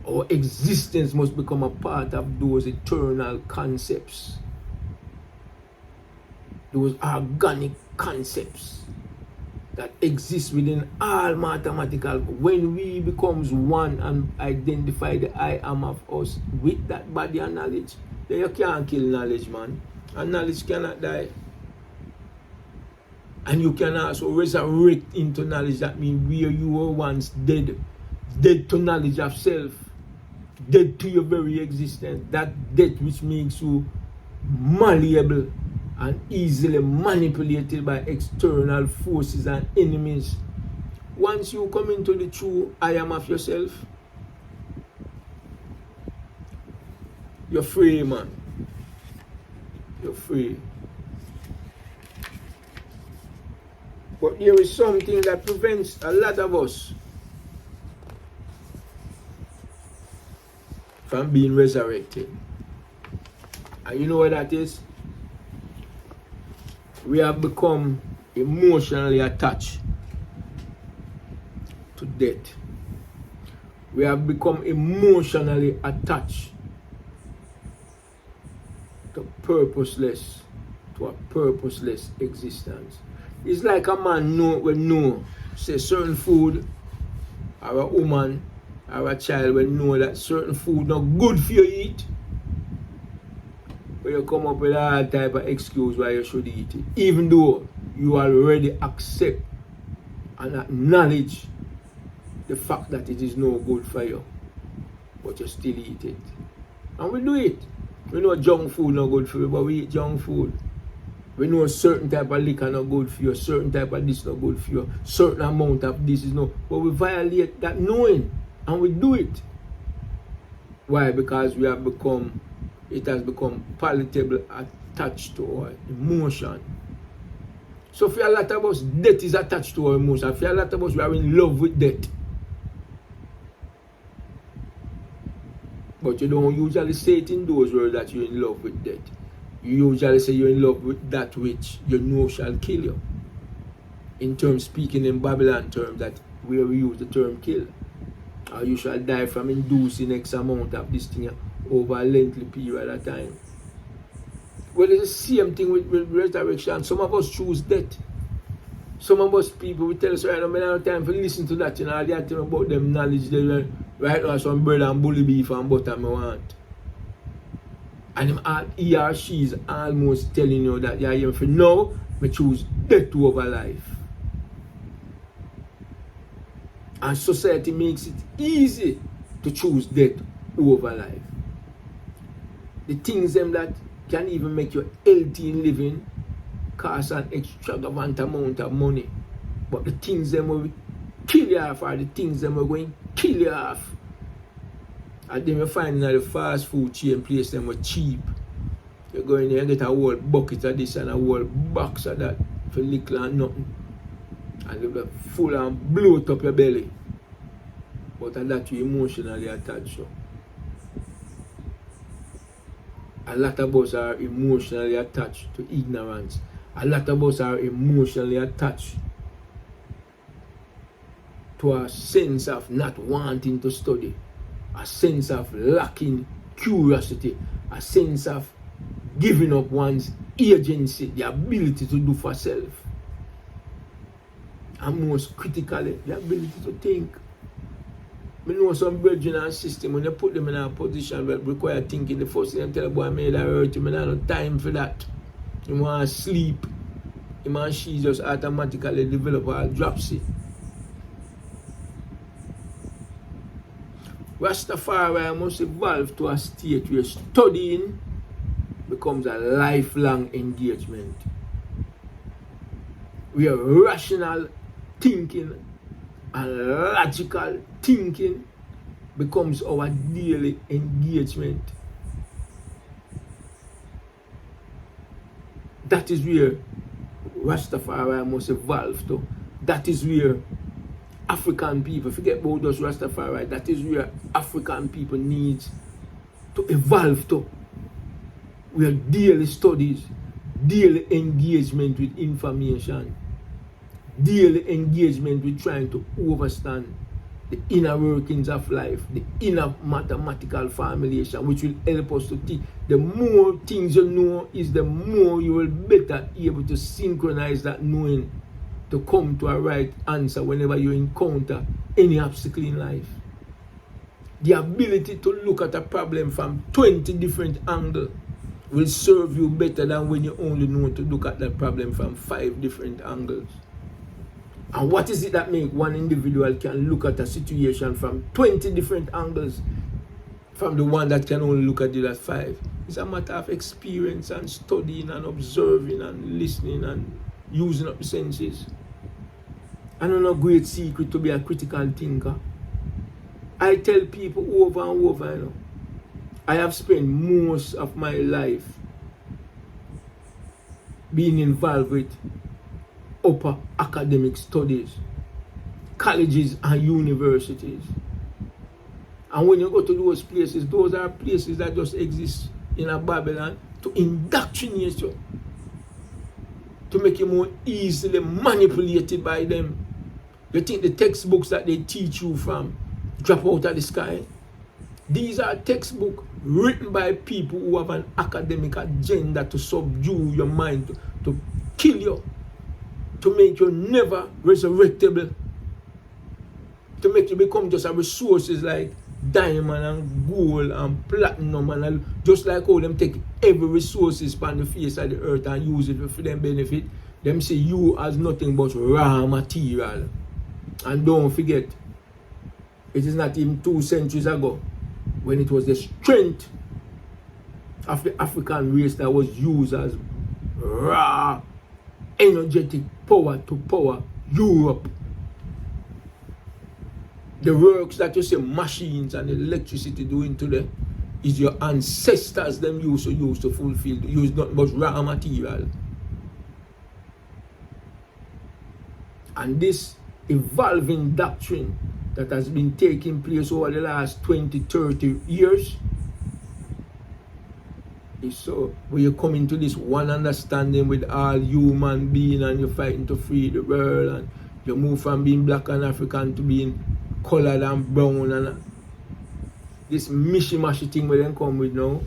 Our existence must become a part of those eternal concepts, those organic concepts that exist within all mathematical. When we becomes one and identify the I am of us with that body of knowledge, then you can't kill knowledge, man. And knowledge cannot die. And you can also resurrect into knowledge. That means where you were once dead, dead to knowledge of self, dead to your very existence. That death which makes you malleable and easily manipulated by external forces and enemies. Once you come into the true I am of yourself, you're free, man. You're free. But there is something that prevents a lot of us from being resurrected. And you know what that is? We have become emotionally attached to death. We have become emotionally attached to a purposeless existence. It's like a man will say certain food, or a woman, or a child will know that certain food not good for you to eat. But you come up with all type of excuse why you should eat it. Even though you already accept and acknowledge the fact that it is no good for you. But you still eat it. And we do it. We know junk food not good for you, but we eat junk food. We know a certain type of liquor not good for you, certain type of this not good for you, certain amount of this is no. But we violate that knowing and we do it. Why? Because it has become palatable, attached to our emotion. So for a lot of us, death is attached to our emotion. For a lot of us, we are in love with death. But you don't usually say it in those words that you're in love with death. You usually say you're in love with that which you know shall kill you. In terms, speaking in Babylon terms, that where we use the term kill. Or you shall die from inducing X amount of this thing over a lengthy period of time. Well, it's the same thing with resurrection. Some of us choose death. Some of us people will tell us, right, I don't have time to listen to that, all that thing about them knowledge. They right now some bread and bully beef and butter I want. And he or she is almost telling you that, yeah, for now, I choose death over life. And society makes it easy to choose death over life. The things them that can even make you healthy in living cost an extravagant amount of money. But the things them will kill you off are the things them are going to kill you off. And then you find that the fast food chain place them were cheap. You go in there and get a whole bucket of this and a whole box of that for little and nothing. And you'll be full and bloat up your belly. But that you emotionally attached to. A lot of us are emotionally attached to ignorance. A lot of us are emotionally attached to a sense of not wanting to study, a sense of lacking curiosity, a sense of giving up one's agency, the ability to do for self, and most critically, the ability to think. I know some brethren and system, when you put them in a position that require thinking, the first thing they tell a boy, I made that hurt him, and I don't have time for that. He want to sleep. Him and she just automatically develop a dropsy. Rastafari must evolve to a state where studying becomes a lifelong engagement. Where rational thinking and logical thinking becomes our daily engagement. That is where Rastafari must evolve to. That is where African people, forget about those Rastafari, that is where African people need to evolve to. Where daily studies, daily engagement with information, daily engagement with trying to understand the inner workings of life, the inner mathematical formulation, which will help us to think. The more things you know is the more you will better able to synchronize that knowing to come to a right answer whenever you encounter any obstacle in life. The ability to look at a problem from 20 different angles will serve you better than when you only know to look at that problem from 5 different angles. And what is it that makes one individual can look at a situation from 20 different angles from the one that can only look at it at 5? It's a matter of experience and studying and observing and listening and using up the senses. And another great secret to be a critical thinker. I tell people over and over, I have spent most of my life being involved with upper academic studies, colleges and universities. And when you go to those are places that just exist in a Babylon to indoctrinate you, to make you more easily manipulated by them. You think the textbooks that they teach you from drop out of the sky? These are textbooks written by people who have an academic agenda to subdue your mind, to kill you, to make you never resurrectable, to make you become just a resources like diamond and gold and platinum, and just like how them take every resources on the face of the earth and use it for them benefit. Them see you as nothing but raw material. And don't forget, it is not even 2 centuries ago when it was the strength of the African race that was used as raw, energetic power to power Europe. The works that you see machines and electricity doing today is your ancestors them used to fulfill, use not much raw material. And this evolving doctrine that has been taking place over the last 20, 30 years is so when you come into this one understanding with all human beings and you're fighting to free the world, and you move from being black and African to being colored and brown, and this mishy-mashy thing where they come with now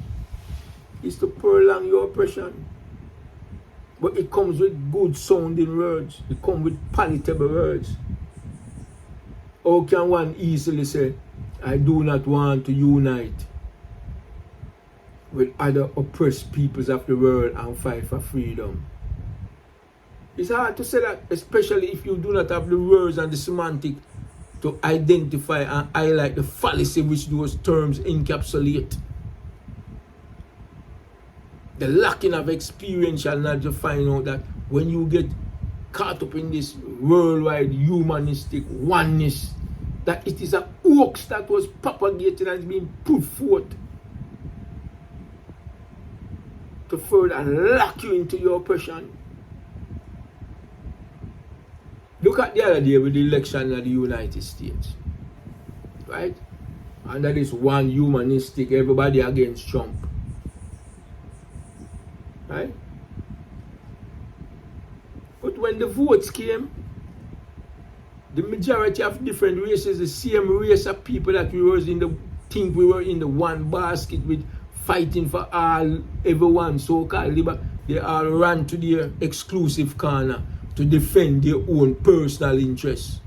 is to prolong your oppression. But it comes with good sounding words. It comes with palatable words. How can one easily say, I do not want to unite with other oppressed peoples of the world and fight for freedom? It's hard to say that, especially if you do not have the words and the semantic to identify and highlight the fallacy which those terms encapsulate. The lacking of experiential knowledge to find out that when you get caught up in this worldwide humanistic oneness, that it is a hoax that was propagated and is being put forth to further lock you into your oppression. Look at the other day with the election of the United States, right? Under this one humanistic, everybody against Trump, right? But when the votes came, the majority of different races, the same race of people that we were in think we were in the one basket with, fighting for everyone so-called liberty, they all ran to their exclusive corner to defend their own personal interests.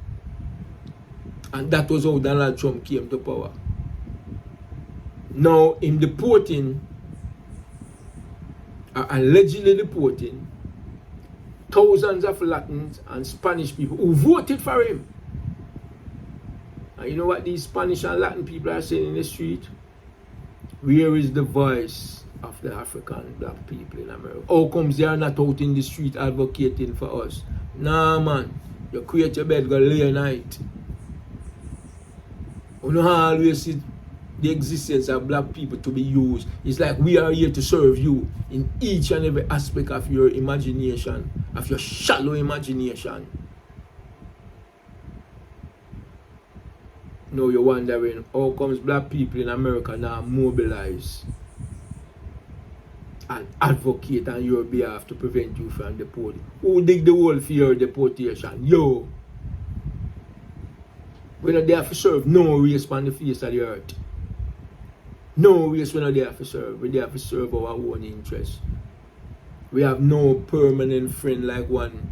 And that was how Donald Trump came to power. Now, in deporting, allegedly deporting, thousands of Latins and Spanish people who voted for him. And you know what these Spanish and Latin people are saying in the street? Where is the voice of the African black people in America? How comes they are not out in the street advocating for us? Nah, man. You create your bed, go lay a night. You don't always see the existence of black people to be used. It's like we are here to serve you in each and every aspect of your imagination, of your shallow imagination. Now you're wondering, how comes black people in America now mobilize and advocate on your behalf to prevent you from deporting? Who dig the hole for your deportation? Yo! We're not there to serve no race on the face of the earth. No race we're not there to serve. We're there to serve our own interests. We have no permanent friend like one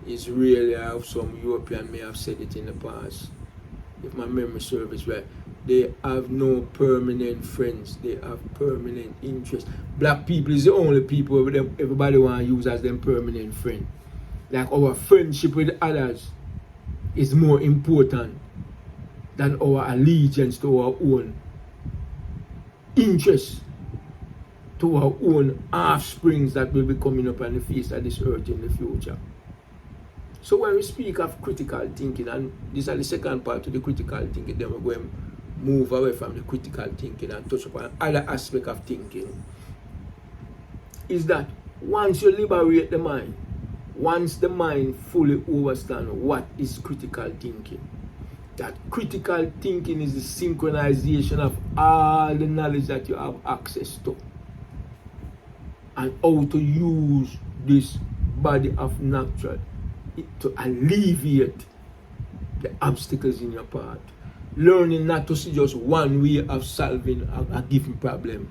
Israeli or some European may have said it in the past. If my memory serves right, they have no permanent friends. They have permanent interests. Black people is the only people everybody want to use as them permanent friend. Like our friendship with others is more important than our allegiance to our own interests, to our own offsprings that will be coming up on the face of this earth in the future. So when we speak of critical thinking, and this is the second part of the critical thinking, then we're going move away from the critical thinking and touch upon other aspect of thinking, is that once you liberate the mind, once the mind fully understands what is critical thinking, that critical thinking is the synchronization of all the knowledge that you have access to, and how to use this body of natural to alleviate the obstacles in your path. Learning not to see just one way of solving a given problem,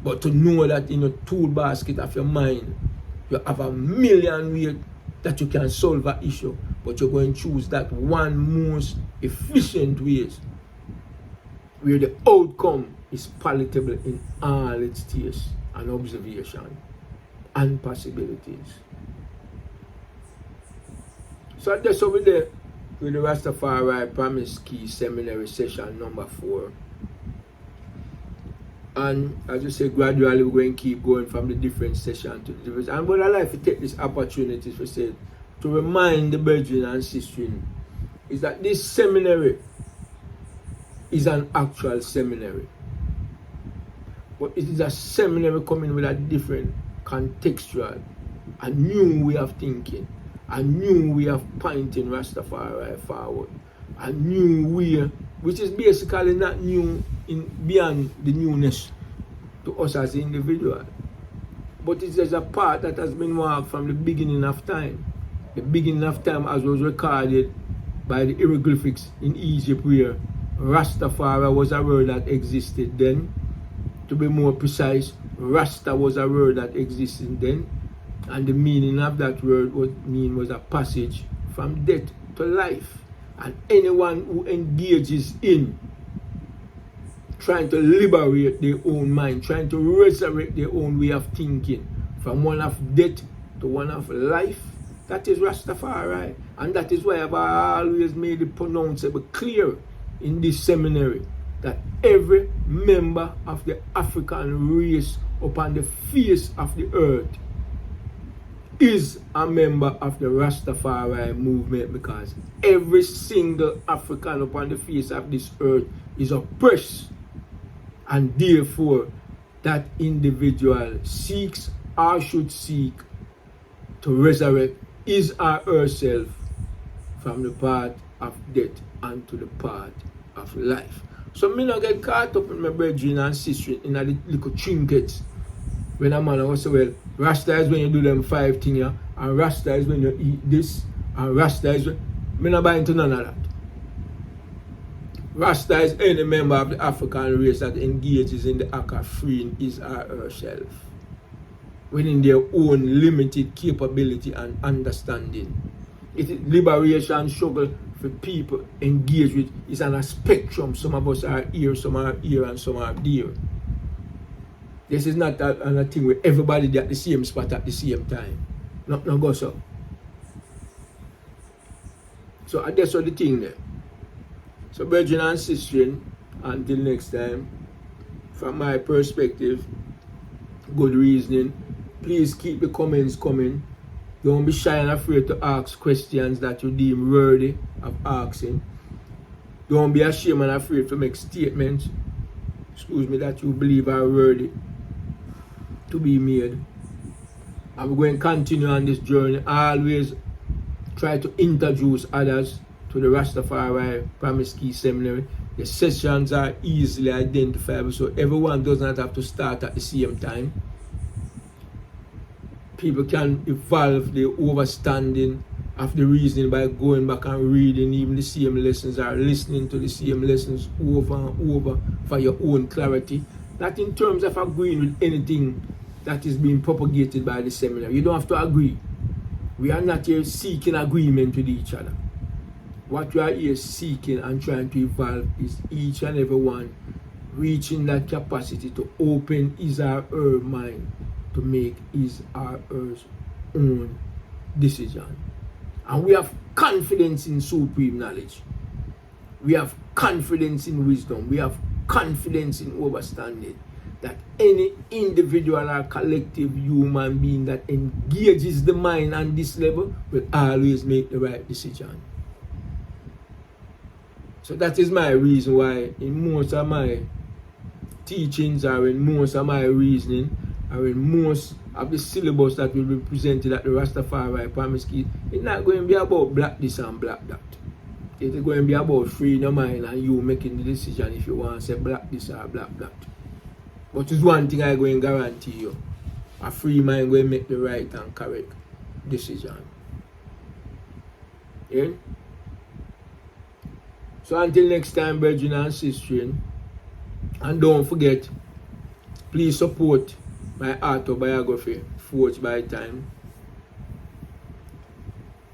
but to know that in the tool basket of your mind, you have a million ways that you can solve an issue, but you're going to choose that one most efficient ways where the outcome is palatable in all its tastes and observation and possibilities. So that's over there with the Rastafari Promise Key Seminary session number 4. And as you say, gradually we're going to keep going from the different sessions to the different. And what I like to take this opportunity for say, to remind the brethren and sisters is that this seminary is an actual seminary. But it is a seminary coming with a different contextual, a new way of thinking, a new way of pointing Rastafari forward, a new way, which is basically not new in beyond the newness to us as individuals, but it is a part that has been marked from the beginning of time. The beginning of time as was recorded by the hieroglyphics in Egypt, where Rastafari was a word that existed then. To be more precise, Rasta was a word that existed then, and the meaning of that word was a passage from death to life. And anyone who engages in trying to liberate their own mind, trying to resurrect their own way of thinking from one of death to one of life, that is Rastafari. And that is why I've always made it pronounceable clear in this seminary that every member of the African race upon the face of the earth is a member of the Rastafari movement, because every single African upon the face of this earth is oppressed, and therefore that individual seeks or should seek to resurrect his or herself from the path of death unto the path of life. So me not get caught up in my brethren and sisters in the little trinkets. When a man will say, well, Rasta is when you do them 5 things here, and Rasta is when you eat this, and Rasta is when... Me not buy into none of that. Rasta is any member of the African race that engages in the act of freeing his or herself within their own limited capability and understanding. It is liberation struggle for people engaged with. It's on a spectrum. Some of us are here, some are here, and some are there. This is not a thing where everybody at the same spot at the same time. No go so. So that's all the thing there. So brethren and sisters, until next time, from my perspective, good reasoning, please keep the comments coming. Don't be shy and afraid to ask questions that you deem worthy of asking. Don't be ashamed and afraid to make statements, that you believe are worthy to be made. I'm going to continue on this journey. Always try to introduce others to the Rastafari Promise Key Seminary. The sessions are easily identifiable, so everyone does not have to start at the same time. People can evolve their understanding of the reasoning by going back and reading even the same lessons or listening to the same lessons over and over for your own clarity. Not in terms of agreeing with anything that is being propagated by the seminar. You don't have to agree. We are not here seeking agreement with each other. What we are here seeking and trying to evolve is each and every one reaching that capacity to open his or her mind to make his or her own decision. And we have confidence in supreme knowledge. We have confidence in wisdom. We have confidence in understanding that any individual or collective human being that engages the mind on this level will always make the right decision. So that is my reason why in most of my teachings or in most of my reasoning or in most of the syllabus that will be presented at the Rastafari primary school, it's not going to be about black this and black that. It's going to be about freeing your mind and you making the decision if you want to say black this or black that. But it's one thing I go and guarantee you. A free mind will make the right and correct decision. Yeah? So until next time, brethren and sisters, and don't forget, please support my autobiography, Forged by Time.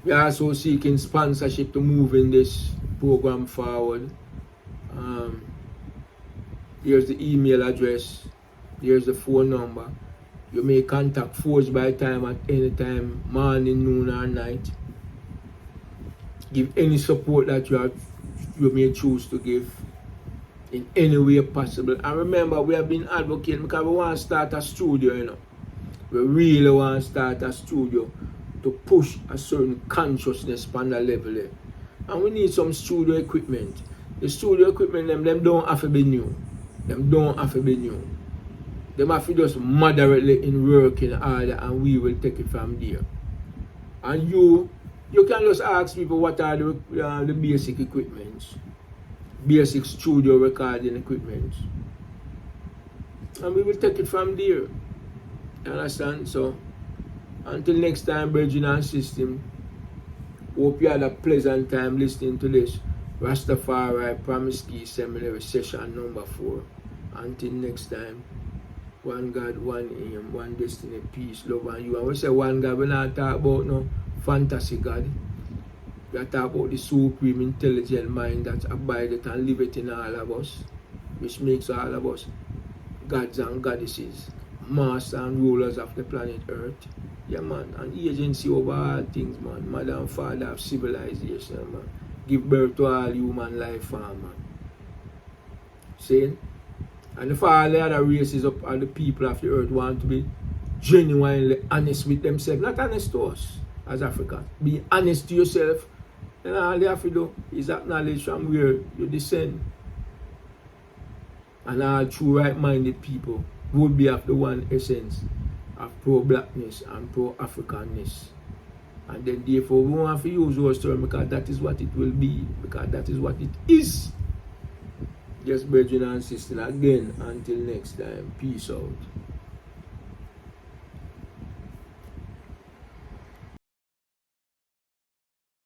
We are also seeking sponsorship to move in this program forward. Here's the email address. Here's the phone number. You may contact Forged by Time at any time, morning, noon, or night. Give any support that you may choose to give in any way possible. And remember, we have been advocating because we want to start a studio, you know. We really want to start a studio to push a certain consciousness on the level there. And we need some studio equipment. The studio equipment, them don't have to be new. Them don't have to be new. Them have to just moderately in working order and we will take it from there. And you can just ask people what are the basic equipments. Basic studio recording equipment. And we will take it from there. You understand? So, until next time, brethren and sisters, hope you had a pleasant time listening to this Rastafari Primary School Seminary session number 4. Until next time, one God, one aim, one destiny, peace, love, and you. And we say one God, we're not talking about no fantasy God. We are talking about the supreme intelligent mind that abideth and liveth in all of us, which makes all of us gods and goddesses, masters and rulers of the planet Earth. Yeah, man, an agency over all things, man. Mother and father of civilization, man. Give birth to all human life form, man. See? And if all the other races of all the people of the earth want to be genuinely honest with themselves, not honest to us as Africans, be honest to yourself, then all you have to do is acknowledge from where you descend. And all true right-minded people would be of the one essence of pro-blackness and pro-Africanness. And then therefore we want to use those terms because that is what it will be, because that is what it is. Yes, brethren and sisters, again, until next time, peace out.